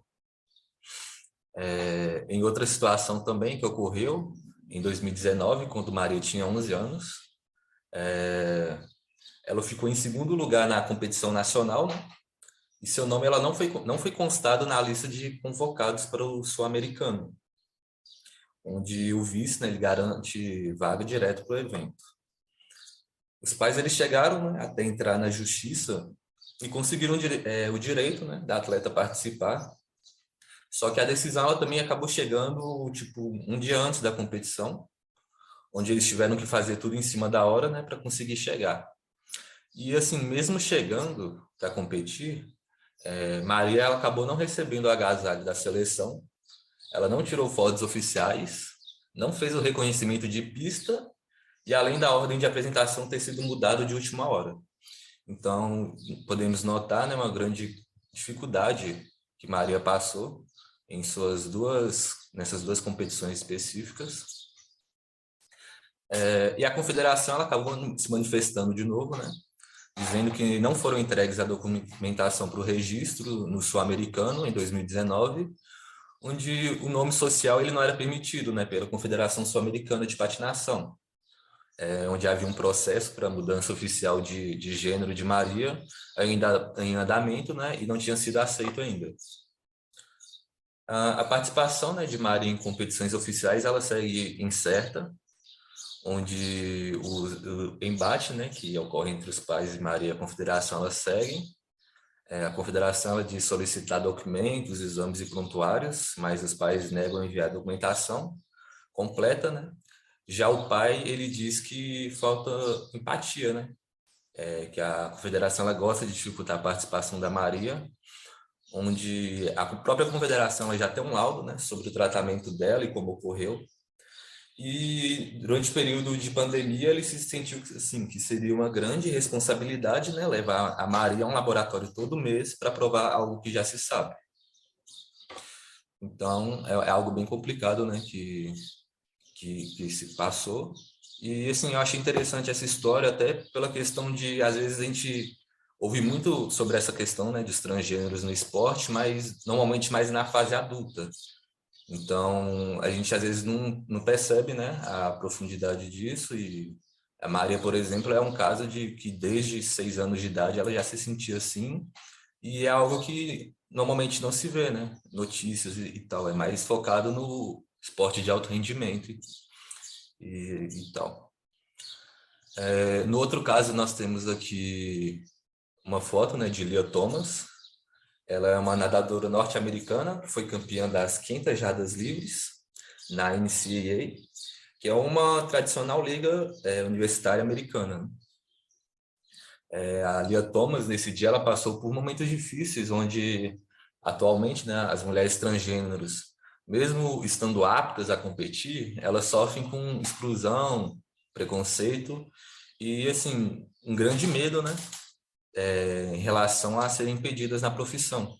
Em outra situação também que ocorreu em 2019, quando Maria tinha 11 anos, ela ficou em segundo lugar na competição nacional, né? E seu nome ela não foi constado na lista de convocados para o Sul-Americano, onde o vice, né, ele garante vaga direto para o evento. Os pais eles chegaram, né, até entrar na justiça e conseguiram o direito, né, da atleta participar, Só que a decisão ela também acabou chegando tipo um dia antes da competição, onde eles tiveram que fazer tudo em cima da hora, né, para conseguir chegar. E assim, mesmo chegando para competir, Maria ela acabou não recebendo o agasalho da seleção, ela não tirou fotos oficiais, não fez o reconhecimento de pista e além da ordem de apresentação ter sido mudado de última hora. Então, podemos notar, né, uma grande dificuldade que Maria passou nessas duas competições específicas. E a confederação ela acabou se manifestando de novo, né, dizendo que não foram entregues a documentação para o registro no Sul-Americano em 2019, onde o nome social ele não era permitido, né, pela Confederação Sul-Americana de Patinação, onde havia um processo para mudança oficial de gênero de Maria ainda em andamento, né, e não tinha sido aceito ainda. A participação, né, de Maria em competições oficiais ela segue incerta, onde o embate, né, que ocorre entre os pais e Maria e a confederação, elas seguem. A confederação ela diz solicitar documentos, exames e prontuários, mas os pais negam enviar documentação completa, né? Já o pai, ele diz que falta empatia, né? Que a confederação ela gosta de dificultar a participação da Maria, onde a própria confederação ela já tem um laudo, né, sobre o tratamento dela e como ocorreu. E durante o período de pandemia, ele se sentiu assim, que seria uma grande responsabilidade, né, levar a Maria a um laboratório todo mês para provar algo que já se sabe. Então, é algo bem complicado, né, que se passou. E, assim, eu achei interessante essa história até pela questão de, às vezes, a gente ouve muito sobre essa questão, né, dos transgêneros no esporte, mas normalmente mais na fase adulta. Então, a gente às vezes não percebe, né, a profundidade disso e a Maria, por exemplo, é um caso de que desde 6 anos de idade ela já se sentia assim e é algo que normalmente não se vê, né, notícias e tal, é mais focado no esporte de alto rendimento e tal. No outro caso, nós temos aqui uma foto, né, de Lia Thomas. Ela é uma nadadora norte-americana, que foi campeã das 500 jardas livres na NCAA, que é uma tradicional liga universitária americana. A Lia Thomas, nesse dia, ela passou por momentos difíceis, onde atualmente, né, as mulheres transgêneros, mesmo estando aptas a competir, elas sofrem com exclusão, preconceito e, assim, um grande medo, né, em relação a serem impedidas na profissão.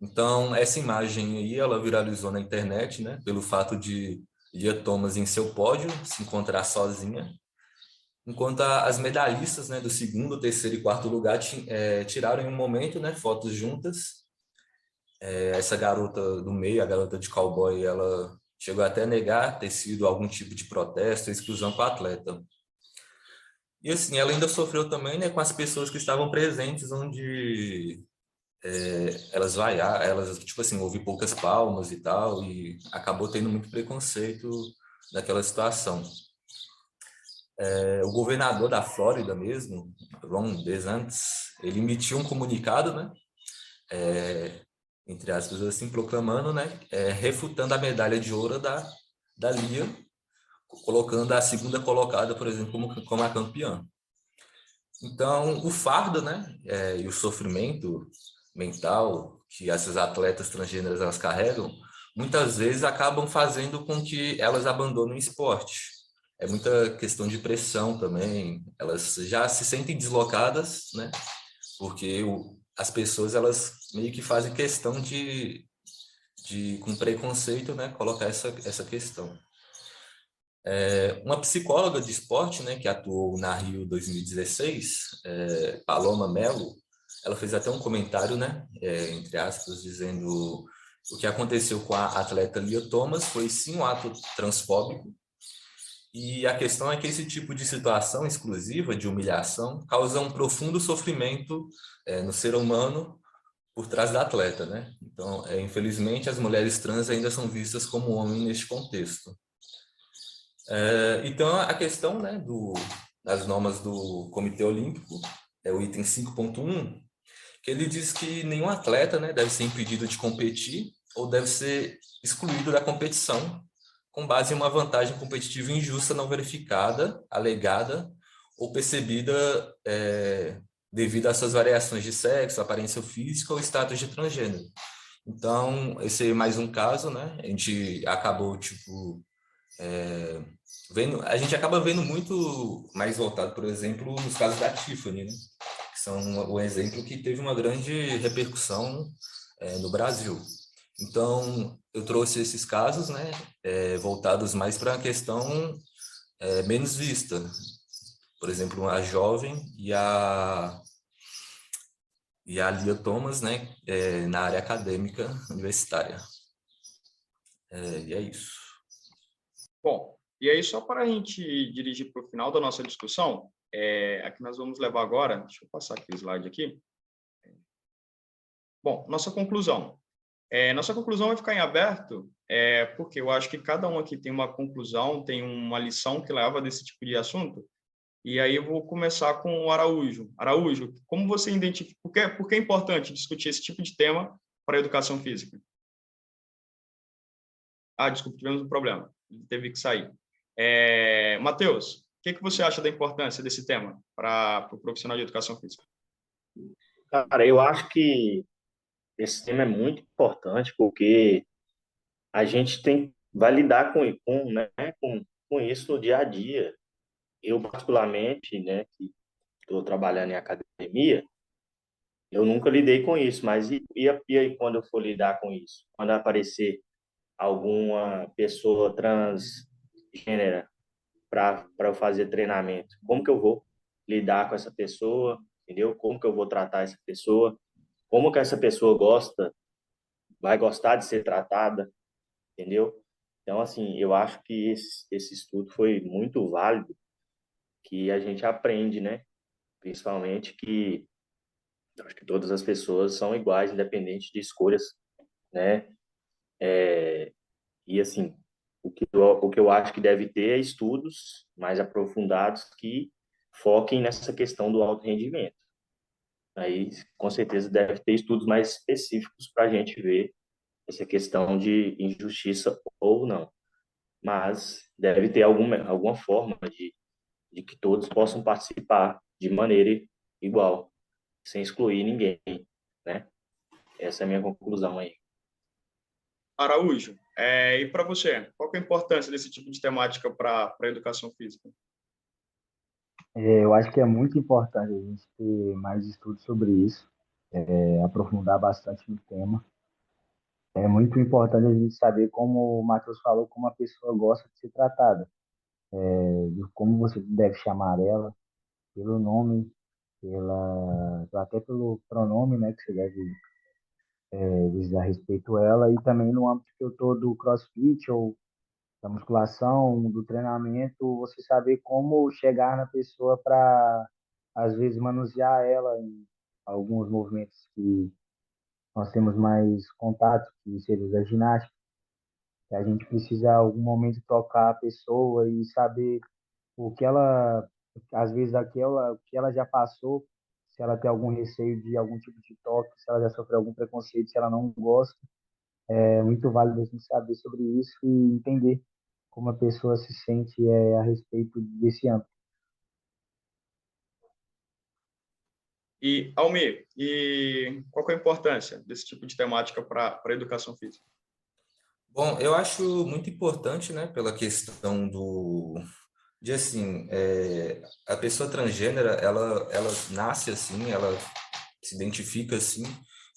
Então, essa imagem aí, ela viralizou na internet, né, pelo fato de Lia Thomas em seu pódio se encontrar sozinha, enquanto as medalhistas, né, do segundo, terceiro e quarto lugar tiraram em um momento, né, fotos juntas. Essa garota do meio, a garota de cowboy, ela chegou até a negar ter sido algum tipo de protesto ou exclusão com a atleta. E assim, ela ainda sofreu também, né, com as pessoas que estavam presentes, onde elas, tipo assim, houve poucas palmas e tal, e acabou tendo muito preconceito naquela situação. O governador da Flórida mesmo, Ron DeSantis, ele emitiu um comunicado, né, entre aspas, assim, proclamando, né, refutando a medalha de ouro da Lia, colocando a segunda colocada, por exemplo, como a campeã. Então, o fardo, né, e o sofrimento mental que essas atletas transgêneras elas carregam, muitas vezes acabam fazendo com que elas abandonem o esporte. É muita questão de pressão também, elas já se sentem deslocadas, né, porque as pessoas elas meio que fazem questão de com preconceito, né, colocar essa questão. Uma psicóloga de esporte, né, que atuou na Rio 2016, Paloma Melo, ela fez até um comentário, né, entre aspas, dizendo o que aconteceu com a atleta Lia Thomas foi sim um ato transfóbico, e a questão é que esse tipo de situação exclusiva, de humilhação, causa um profundo sofrimento no ser humano por trás da atleta, né? Então, infelizmente, as mulheres trans ainda são vistas como homens neste contexto. Então, a questão, né, das normas do Comitê Olímpico, o item 5.1, que ele diz que nenhum atleta, né, deve ser impedido de competir ou deve ser excluído da competição com base em uma vantagem competitiva injusta não verificada, alegada ou percebida devido às suas variações de sexo, aparência física ou status de transgênero. Então, esse é mais um caso, né? A gente acabou, a gente acaba vendo muito mais voltado, por exemplo, nos casos da Tiffany, né? Que são um exemplo que teve uma grande repercussão no Brasil. Então, eu trouxe esses casos, né, voltados mais para a questão menos vista. Por exemplo, a Jovem e a Lia Thomas, né, na área acadêmica universitária. E é isso. Bom, e aí só para a gente dirigir para o final da nossa discussão, a que nós vamos levar agora, deixa eu passar aqui o slide aqui. Bom, nossa conclusão. Nossa conclusão vai ficar em aberto, porque eu acho que cada um aqui tem uma conclusão, tem uma lição que leva desse tipo de assunto. E aí eu vou começar com o Araújo. Araújo, como você identifica, por que é importante discutir esse tipo de tema para a educação física? Desculpa, tivemos um problema, teve que sair. Matheus, o que você acha da importância desse tema para o profissional de educação física? Cara, eu acho que esse tema é muito importante porque a gente vai lidar com isso no dia a dia. Eu, particularmente, né, que estou trabalhando em academia, eu nunca lidei com isso, mas e aí quando eu for lidar com isso? Quando aparecer alguma pessoa transgênera para eu fazer treinamento, como que eu vou lidar com essa pessoa, entendeu? Como que eu vou tratar essa pessoa? Como que essa pessoa vai gostar de ser tratada, entendeu? Então, assim, eu acho que esse estudo foi muito válido, que a gente aprende, né? Principalmente que eu acho que todas as pessoas são iguais, independente de escolhas, né? E, assim, o que eu acho que deve ter é estudos mais aprofundados que foquem nessa questão do alto rendimento. Aí, com certeza, deve ter estudos mais específicos para a gente ver essa questão de injustiça ou não. Mas deve ter alguma forma de que todos possam participar de maneira igual, sem excluir ninguém, né? Essa é a minha conclusão aí. Araújo, e para você, qual que é a importância desse tipo de temática para a educação física? Eu acho que é muito importante a gente ter mais estudos sobre isso, aprofundar bastante no tema. É muito importante a gente saber, como o Matheus falou, como a pessoa gosta de ser tratada, de como você deve chamar ela, pelo nome, até pelo pronome, né, que você deve dizer a respeito a ela, e também no âmbito que eu estou do CrossFit ou da musculação, do treinamento, você saber como chegar na pessoa para, às vezes, manusear ela em alguns movimentos que nós temos mais contato, que seria da ginástica, que a gente precisa, em algum momento, tocar a pessoa e saber o que ela, às vezes, o que ela já passou, se ela tem algum receio de algum tipo de toque, se ela já sofreu algum preconceito, se ela não gosta. É muito válido a gente saber sobre isso e entender como a pessoa se sente a respeito desse âmbito. E, Almir, qual que é a importância desse tipo de temática para a educação física? Bom, eu acho muito importante, né, pela questão de assim, a pessoa transgênera, ela nasce assim, ela se identifica assim.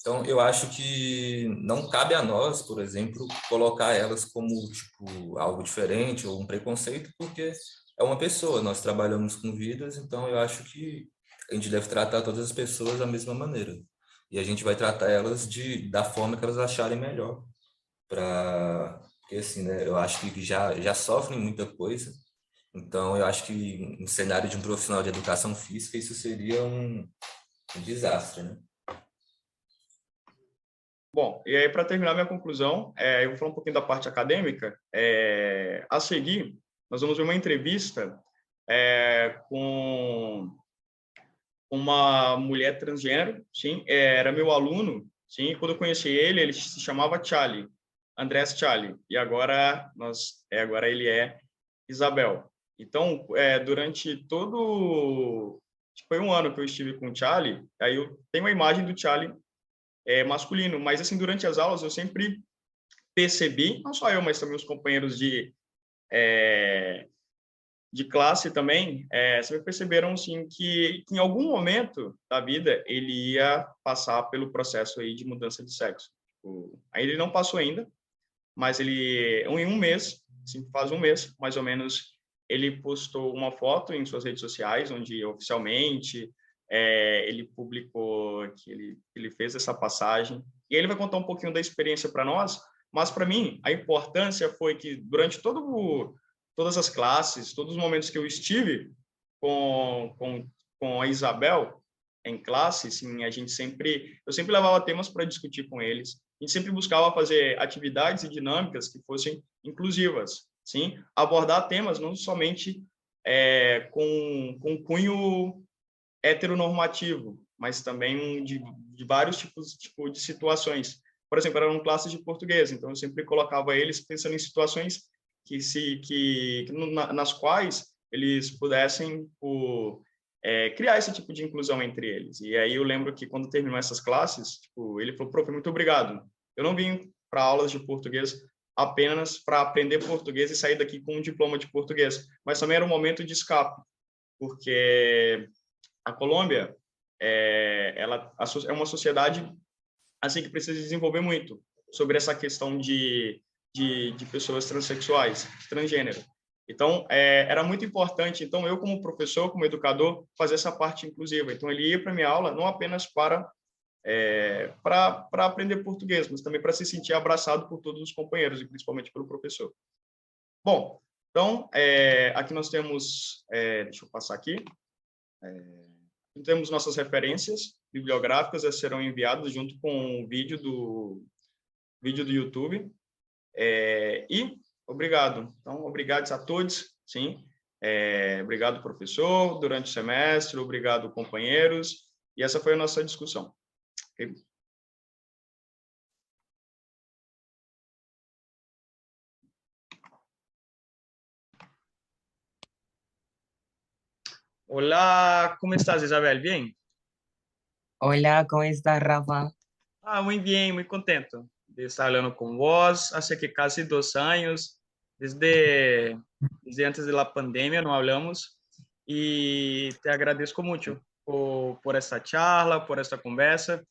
Então, eu acho que não cabe a nós, por exemplo, colocar elas como tipo algo diferente ou um preconceito, porque é uma pessoa. Nós trabalhamos com vidas, então eu acho que a gente deve tratar todas as pessoas da mesma maneira. E a gente vai tratar elas da forma que elas acharem melhor, para porque assim, né? Eu acho que já sofrem muita coisa. Então, eu acho que no cenário de um profissional de educação física, isso seria um desastre, né? Bom, e aí, para terminar minha conclusão, eu vou falar um pouquinho da parte acadêmica. A seguir, nós vamos ver uma entrevista com uma mulher transgênero, sim, era meu aluno, Sim, quando eu conheci ele se chamava Charlie, Andrés Charlie, e agora ele é Isabel. Então, durante todo... Foi um ano que eu estive com o Charlie, aí eu tenho a imagem do Charlie masculino, mas assim, durante as aulas eu sempre percebi, não só eu, mas também os companheiros de classe também, sempre perceberam assim, que em algum momento da vida ele ia passar pelo processo aí de mudança de sexo. Aí ele não passou ainda, mas ele, em um mês, assim, faz um mês, mais ou menos, ele postou uma foto em suas redes sociais, onde oficialmente ele publicou que ele fez essa passagem. E ele vai contar um pouquinho da experiência para nós, mas para mim, a importância foi que durante todas as classes, todos os momentos que eu estive com a Isabel em classe, assim, eu sempre levava temas para discutir com eles. A gente sempre buscava fazer atividades e dinâmicas que fossem inclusivas, sim, abordar temas não somente com cunho heteronormativo, mas também de vários tipos de situações. Por exemplo, eram classes de português, então eu sempre colocava eles pensando em situações nas quais eles pudessem criar esse tipo de inclusão entre eles. E aí eu lembro que quando terminou essas classes, ele falou: prof, muito obrigado. Eu não vim para aulas de português apenas para aprender português e sair daqui com um diploma de português, mas também era um momento de escape, porque a Colômbia ela é uma sociedade assim que precisa desenvolver muito sobre essa questão de pessoas transexuais, transgênero. Então, era muito importante, então eu como professor, como educador, fazer essa parte inclusiva. Então, ele ia para a minha aula não apenas para aprender português, mas também para se sentir abraçado por todos os companheiros, e principalmente pelo professor. Bom, então, aqui nós temos, deixa eu passar aqui, temos nossas referências bibliográficas, elas serão enviadas junto com o vídeo do YouTube. E obrigado. Então, obrigado a todos, sim. Obrigado, professor, durante o semestre, obrigado, companheiros. E essa foi a nossa discussão. Okay? Olá, como estás, Isabel? Bien? Hola, ¿cómo estás, Rafa? Muy bien, muy contento de estar hablando con vos. Hace que casi 2 años, desde antes de la pandemia, no hablamos. Y te agradezco mucho por esta charla, por esta conversa.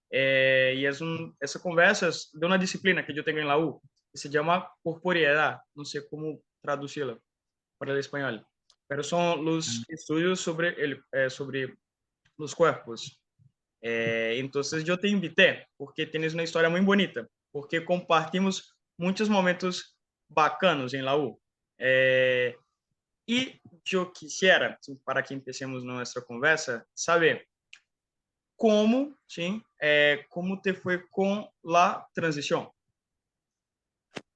Y esa conversa es de una disciplina que yo tengo en la U, que se llama corporeidad. No sé cómo traducirla para el español, pero son los estudios sobre los cuerpos. Entonces yo te invité porque tienes una historia muy bonita, porque compartimos muchos momentos bacanos en la U. Y yo quisiera, para que empecemos nuestra conversa, saber cómo, ¿sí? Cómo te fue con la transición.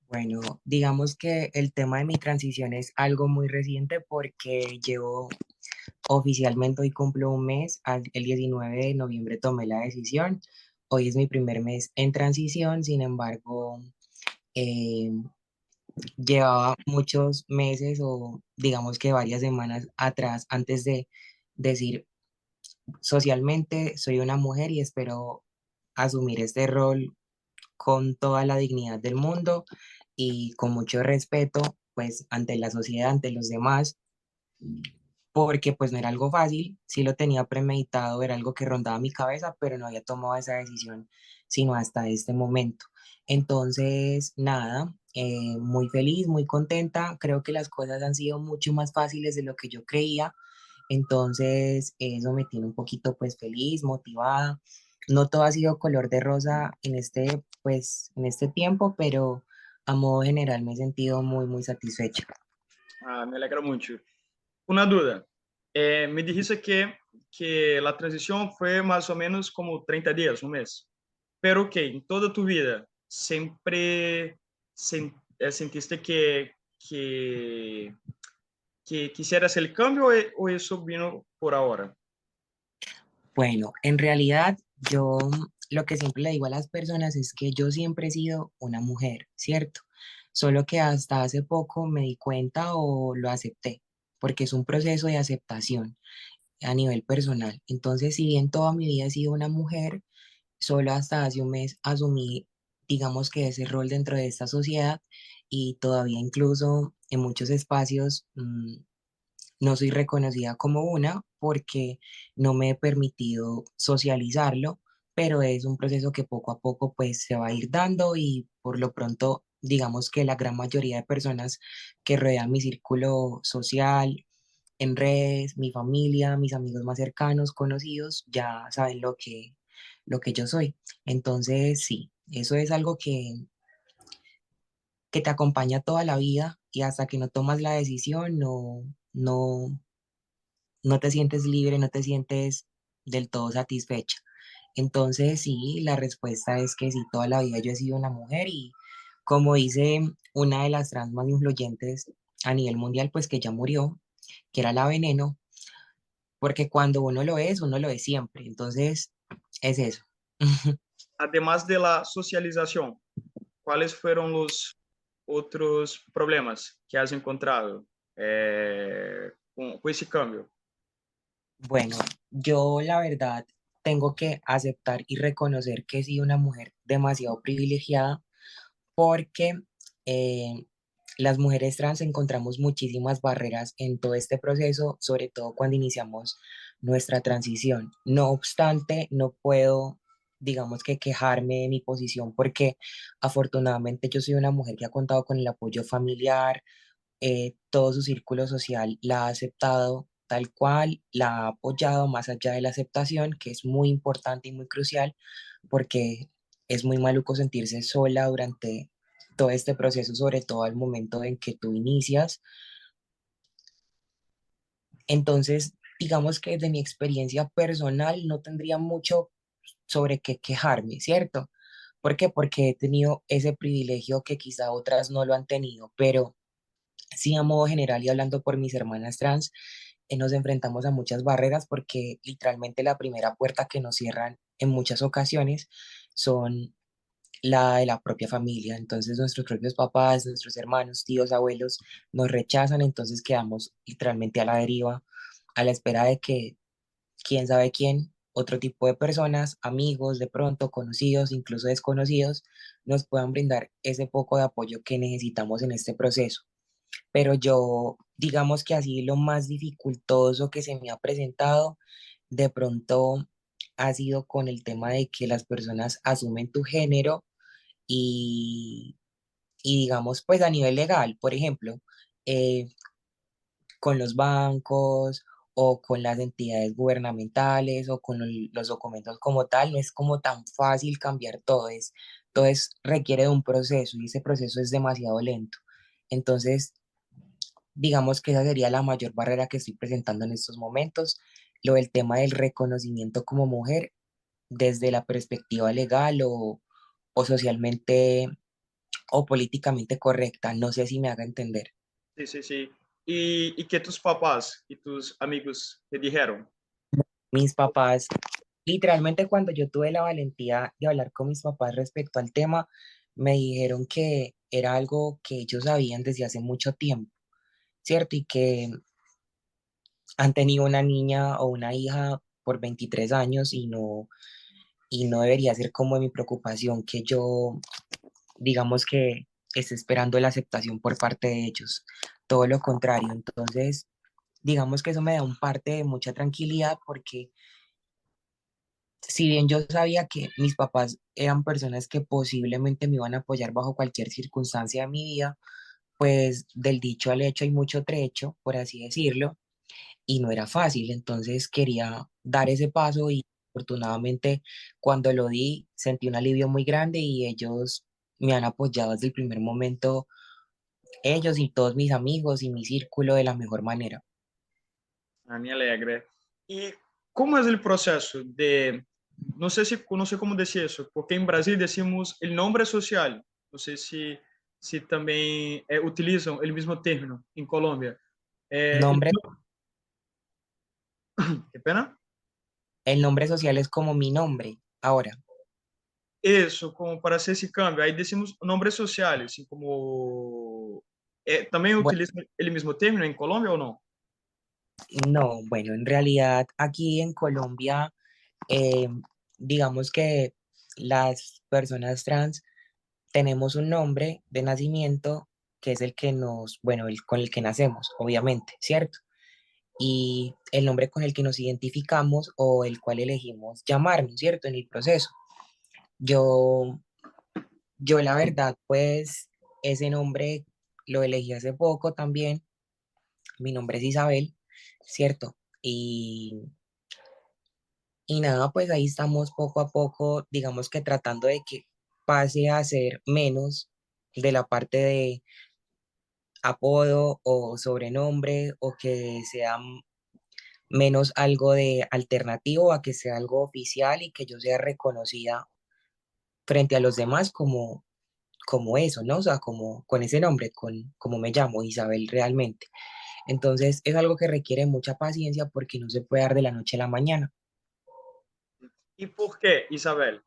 Bueno, digamos que el tema de mi transición es algo muy reciente porque llevo oficialmente, hoy cumplo un mes, el 19 de noviembre tomé la decisión. Hoy es mi primer mes en transición, sin embargo, eh, llevaba muchos meses o digamos que varias semanas atrás antes de decir socialmente soy una mujer y espero asumir este rol con toda la dignidad del mundo y con mucho respeto, pues, ante la sociedad, ante los demás, porque pues no era algo fácil, sí lo tenía premeditado, era algo que rondaba mi cabeza, pero no había tomado esa decisión sino hasta este momento. Entonces, nada, muy feliz, muy contenta, creo que las cosas han sido mucho más fáciles de lo que yo creía, entonces eso me tiene un poquito pues feliz, motivada. No todo ha sido color de rosa pues, en este tiempo, pero a modo general me he sentido muy, muy satisfecha. Me alegra mucho. Una duda. Me dijiste que la transición fue más o menos como 30 días, un mes. Pero que en toda tu vida siempre sentiste que quisieras el cambio o eso vino por ahora. Bueno, en realidad yo lo que siempre le digo a las personas es que yo siempre he sido una mujer, ¿cierto? Solo que hasta hace poco me di cuenta o lo acepté, porque es un proceso de aceptación a nivel personal. Entonces, si bien toda mi vida he sido una mujer, solo hasta hace un mes asumí, digamos que ese rol dentro de esta sociedad y todavía incluso en muchos espacios no soy reconocida como una porque no me he permitido socializarlo, pero es un proceso que poco a poco pues se va a ir dando y por lo pronto digamos que la gran mayoría de personas que rodean mi círculo social, en redes, mi familia, mis amigos más cercanos, conocidos, ya saben lo que yo soy. Entonces, sí, eso es algo que te acompaña toda la vida y hasta que no tomas la decisión, no, no te sientes libre, no te sientes del todo satisfecha. Entonces, sí, la respuesta es que sí, toda la vida yo he sido una mujer y como dice una de las trans más influyentes a nivel mundial, pues que ya murió, que era la Veneno, porque cuando uno lo es siempre. Entonces, es eso. Además de la socialización, ¿cuáles fueron los otros problemas que has encontrado con ese cambio? Bueno, yo la verdad tengo que aceptar y reconocer que he sido una mujer demasiado privilegiada porque eh, las mujeres trans encontramos muchísimas barreras en todo este proceso, sobre todo cuando iniciamos nuestra transición. No obstante, no puedo, digamos que quejarme de mi posición porque afortunadamente yo soy una mujer que ha contado con el apoyo familiar, todo su círculo social la ha aceptado tal cual, la ha apoyado más allá de la aceptación, que es muy importante y muy crucial, porque es muy maluco sentirse sola durante todo este proceso, sobre todo al momento en que tú inicias. Entonces, digamos que de mi experiencia personal no tendría mucho sobre qué quejarme, ¿cierto? ¿Por qué? Porque he tenido ese privilegio que quizá otras no lo han tenido, pero sí, a modo general y hablando por mis hermanas trans, nos enfrentamos a muchas barreras porque literalmente la primera puerta que nos cierran en muchas ocasiones son la de la propia familia. Entonces nuestros propios papás, nuestros hermanos, tíos, abuelos nos rechazan, entonces quedamos literalmente a la deriva, a la espera de que quién sabe quién, otro tipo de personas, amigos, de pronto conocidos, incluso desconocidos, nos puedan brindar ese poco de apoyo que necesitamos en este proceso. Pero yo, digamos que así lo más dificultoso que se me ha presentado, de pronto ha sido con el tema de que las personas asumen tu género y, y digamos, pues a nivel legal, por ejemplo, eh, con los bancos o con las entidades gubernamentales o con los documentos como tal, no es como tan fácil cambiar todo, requiere de un proceso y ese proceso es demasiado lento. Entonces, digamos que esa sería la mayor barrera que estoy presentando en estos momentos, lo del tema del reconocimiento como mujer desde la perspectiva legal o socialmente o políticamente correcta. No sé si me haga entender. Sí, sí, sí. ¿Y qué tus papás y tus amigos te dijeron? Mis papás, literalmente cuando yo tuve la valentía de hablar con mis papás respecto al tema, me dijeron que era algo que ellos sabían desde hace mucho tiempo, ¿cierto? Y que han tenido una niña o una hija por 23 años y no debería ser como de mi preocupación que yo, digamos que esté esperando la aceptación por parte de ellos. Todo lo contrario. Entonces, digamos que eso me da un parte de mucha tranquilidad porque si bien yo sabía que mis papás eran personas que posiblemente me iban a apoyar bajo cualquier circunstancia de mi vida, pues del dicho al hecho hay mucho trecho, por así decirlo, y no era fácil. Entonces quería dar ese paso y afortunadamente cuando lo di sentí un alivio muy grande y ellos me han apoyado desde el primer momento, ellos y todos mis amigos y mi círculo de la mejor manera. A mí alegre. ¿Y cómo es el proceso de, no sé cómo decir eso, porque en Brasil decimos el nombre social, no sé si también utilizan el mismo término en Colombia. Nombre, ¿Qué pena? el nombre social es como mi nombre. Ahora, Isso, como para hacer esse câmbio. Aí decimos nombres sociais, assim como... ¿También Bueno, utiliza el mismo término en Colombia o no? no, bueno, en realidad aquí en Colombia, eh, digamos que las personas trans tenemos un nombre de nacimiento que es el que nos, bueno, el con el que nacemos, obviamente, ¿cierto? Y el nombre con el que nos identificamos o el cual elegimos llamarnos, ¿cierto? En el proceso. Yo, yo la verdad, pues ese nombre lo elegí hace poco también. Mi nombre es Isabel, ¿cierto? Y nada, pues ahí estamos poco a poco, digamos que tratando de que pase a ser menos de la parte de apodo o sobrenombre o que sea menos algo de alternativo a que sea algo oficial y que yo sea reconocida frente a los demás como eso, ¿no? O sea, como con ese nombre, como me llamo, Isabel realmente. Entonces es algo que requiere mucha paciencia porque no se puede dar de la noche a la mañana. ¿Y por qué, Isabel?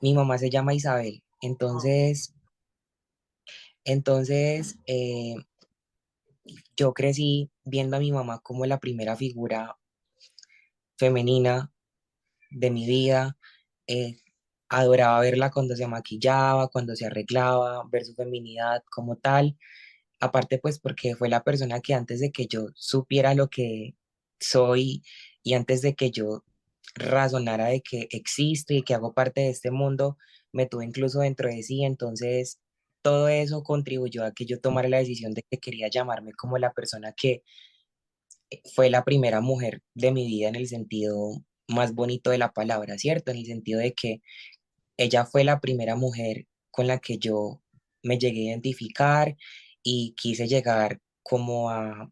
Mi mamá se llama Isabel, Ah, entonces yo crecí viendo a mi mamá como la primera figura femenina de mi vida. eh, Adoraba verla cuando se maquillaba, cuando se arreglaba, ver su feminidad como tal. Aparte, pues porque fue la persona que antes de que yo supiera lo que soy y antes de que yo razonara de que existo y que hago parte de este mundo, me tuve incluso dentro de sí. Entonces, todo eso contribuyó a que yo tomara la decisión de que quería llamarme como la persona que fue la primera mujer de mi vida en el sentido más bonito de la palabra, ¿cierto? En el sentido de que ella fue la primera mujer con la que yo me llegué a identificar y quise llegar como a,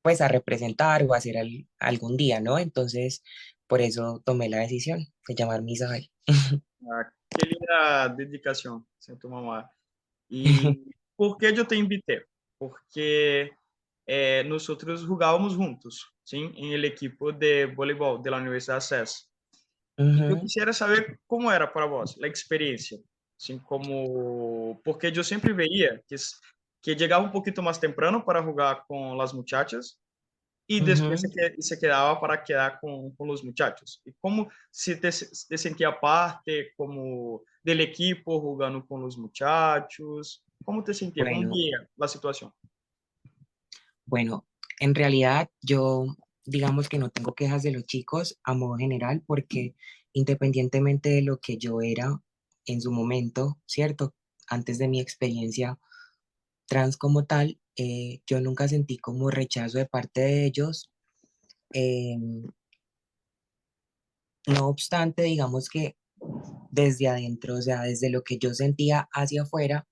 pues a representar o a hacer algún día, ¿no? Entonces, por eso tomé la decisión de llamarme Isabel. qué linda dedicación, sin tu mamá. ¿Y por qué yo te invité? Porque nosotros jugábamos juntos, ¿sí? En el equipo de voleibol de la Universidad CES. Y yo Ujú, quisiera saber cómo era para vos la experiencia, assim como porque yo siempre veía que llegaba un poquito más temprano para jugar con las muchachas y después ujú. se quedaba para quedar con los muchachos. Y cómo se te sentía parte como del equipo jugando con los muchachos, cómo te sentía, cómo Bueno, veía la situación. bueno, en realidad yo digamos que no tengo quejas de los chicos a modo general porque independientemente de lo que yo era en su momento, ¿cierto? Antes de mi experiencia trans como tal, yo nunca sentí como rechazo de parte de ellos. No obstante, digamos que desde adentro, o sea, desde lo que yo sentía hacia afuera,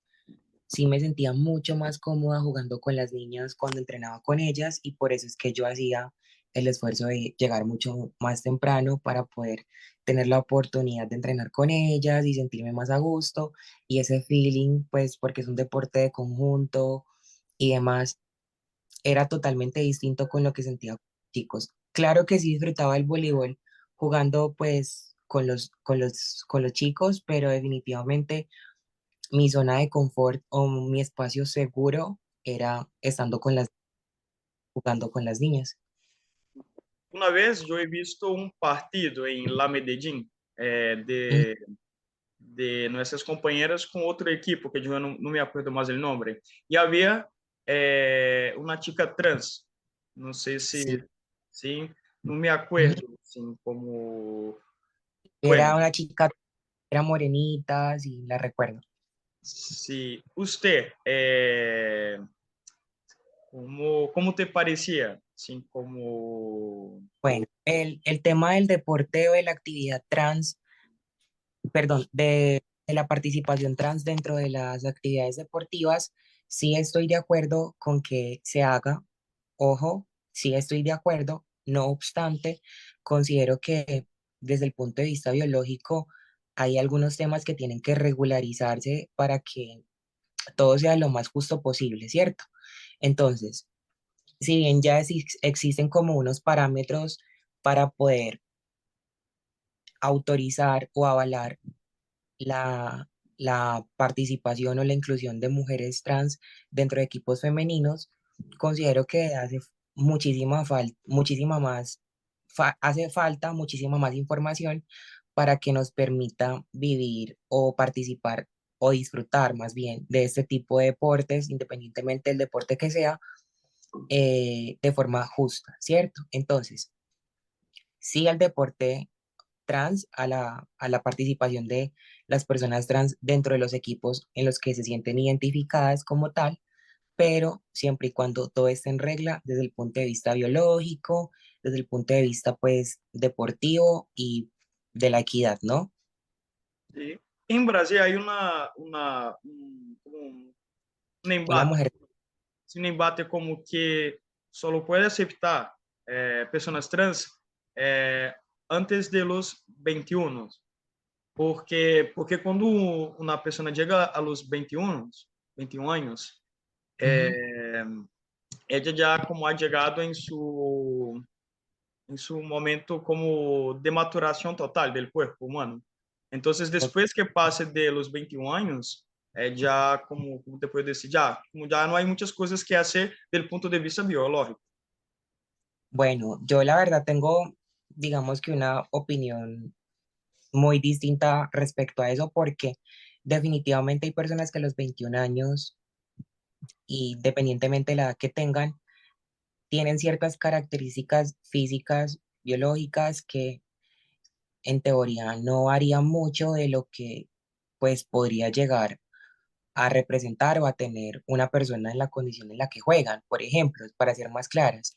sí me sentía mucho más cómoda jugando con las niñas cuando entrenaba con ellas y por eso es que yo hacía el esfuerzo de llegar mucho más temprano para poder tener la oportunidad de entrenar con ellas y sentirme más a gusto y ese feeling, pues porque es un deporte de conjunto y demás, era totalmente distinto con lo que sentía con los chicos. Claro que sí disfrutaba el voleibol jugando pues con los chicos, pero definitivamente mi zona de confort o mi espacio seguro era estando jugando con las niñas. Una vez yo he visto un partido en La Medellín Mm, de nuestras compañeras con otro equipo, que yo no me acuerdo más el nombre, y había una chica trans, no sé sí, si no me ujú. acuerdo, assim, como, bueno, Era una chica, era morenita, sí, la recuerdo. si usted, como te parecía, assim, como, Bueno, el tema del deporte o de la actividad trans, perdón, de la participación trans dentro de las actividades deportivas, sí estoy de acuerdo con que se haga. Ojo, sí estoy de acuerdo. No obstante, considero que desde el punto de vista biológico hay algunos temas que tienen que regularizarse para que todo sea lo más justo posible, ¿cierto? Entonces, si bien ya existen como unos parámetros para poder autorizar o avalar la participación o la inclusión de mujeres trans dentro de equipos femeninos, considero que hace muchísima más, hace falta muchísima más información para que nos permita vivir o participar o disfrutar más bien de este tipo de deportes, independientemente del deporte que sea, de forma justa, ¿cierto? Entonces, sí al deporte trans, a la participación de las personas trans dentro de los equipos en los que se sienten identificadas como tal, pero siempre y cuando todo esté en regla desde el punto de vista biológico, desde el punto de vista pues deportivo y de la equidad, ¿no? E em Brasil hay um Una embate, mujer, um embate como que só pode aceitar pessoas trans antes de los 21, porque quando uma pessoa chega a los 21 anos, ujú, ella já como ha chegado em su momento como de maturação total del cuerpo humano. Então, to- depois que passe de los 21 anos, já como depois desse já, como já não há muitas coisas que fazer do ponto de vista biológico. bueno, yo la verdad tengo, digamos que una opinión muy distinta respecto a eso porque definitivamente hay personas que a los 21 años, independientemente de la edad que tengan, tienen ciertas características físicas, biológicas que en teoría no harían mucho de lo que pues podría llegar a representar o a tener una persona en la condición en la que juegan. Por ejemplo, para ser más claras,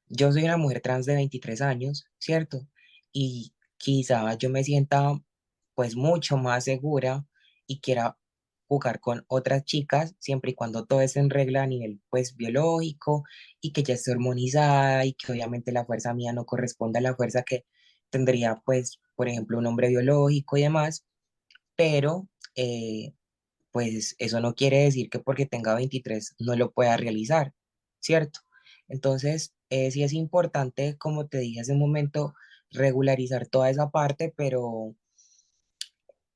yo soy una mujer trans de 23 años, ¿cierto? Y quizá yo me sienta pues mucho más segura y quiera jugar con otras chicas siempre y cuando todo esté en regla a nivel pues biológico y que ya esté hormonizada y que obviamente la fuerza mía no corresponda a la fuerza que tendría pues por ejemplo un hombre biológico y demás, pero pues eso no quiere decir que porque tenga 23 no lo pueda realizar, ¿cierto? Entonces, sí es importante, como te dije hace un momento, regularizar toda esa parte, pero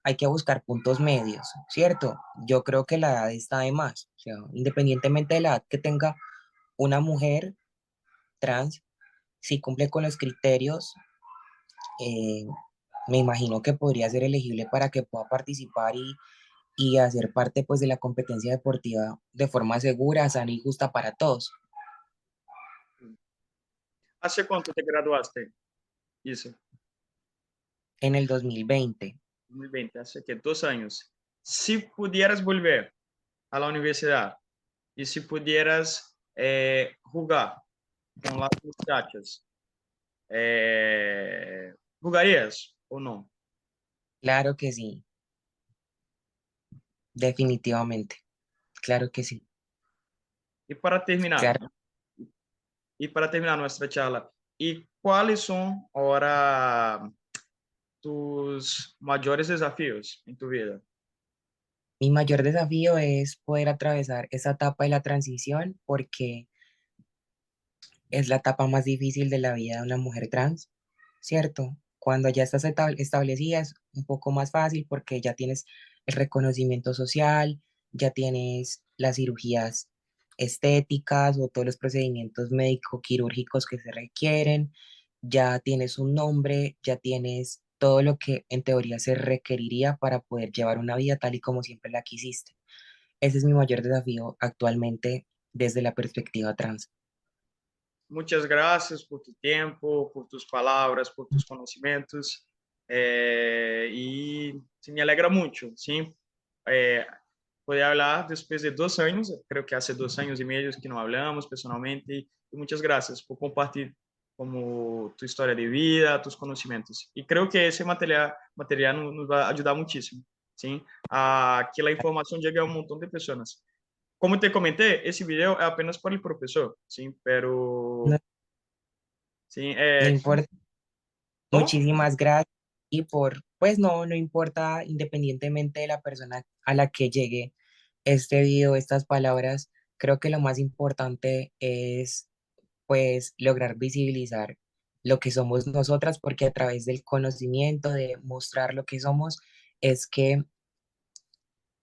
hay que buscar puntos medios, ¿cierto? Yo creo que la edad está de más, o sea, independientemente de la edad que tenga una mujer trans, si cumple con los criterios, eh, me imagino que podría ser elegible para que pueda participar y hacer parte pues de la competencia deportiva de forma segura, sana y justa para todos. ¿Hace quanto te graduaste? Isso, En el 2020, 2020, hace que 2 anos. Se pudieras volver a la universidad e se pudieras jugar com as muchachas, ¿jugarías o não? claro que sí, definitivamente, claro que sí, E para terminar, claro. nuestra charla, ¿y cuáles son ahora tus mayores desafíos en tu vida? Mi mayor desafío es poder atravesar esa etapa de la transición porque es la etapa más difícil de la vida de una mujer trans, ¿cierto? Cuando ya estás establecida es un poco más fácil porque ya tienes el reconocimiento social, ya tienes las cirugías estéticas o todos los procedimientos médico-quirúrgicos que se requieren, ya tienes un nombre, ya tienes todo lo que en teoría se requeriría para poder llevar una vida tal y como siempre la quisiste. Ese es mi mayor desafío actualmente desde la perspectiva trans. Muchas gracias por tu tiempo, por tus palabras, por tus conocimientos. Y sí, me alegra mucho, ¿sí? Poder hablar después de 2 años, creo que hace 2 años y medio que no hablamos personalmente. Y muchas gracias por compartir como tu historia de vida, tus conocimientos. Y creo que ese material nos va a ayudar muchísimo, ¿sí? A que la información llegue a un montón de personas. Como te comenté, ese video es apenas para el profesor, ¿sí? No, Pero, sí, no importa. ¿cómo? Muchísimas gracias y por, pues no, no importa independientemente de la persona a la que llegue este video, estas palabras, creo que lo más importante es pues lograr visibilizar lo que somos nosotras, porque a través del conocimiento, de mostrar lo que somos, es que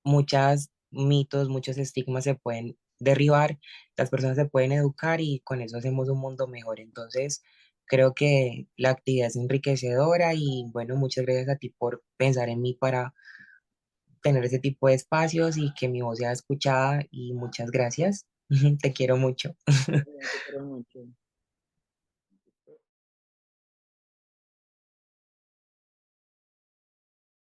muchos mitos, muchos estigmas se pueden derribar, las personas se pueden educar y con eso hacemos un mundo mejor. Entonces, creo que la actividad es enriquecedora y bueno, muchas gracias a ti por pensar en mí para tener ese tipo de espacios y que mi voz sea escuchada y muchas gracias. Te quiero mucho. Te quiero mucho.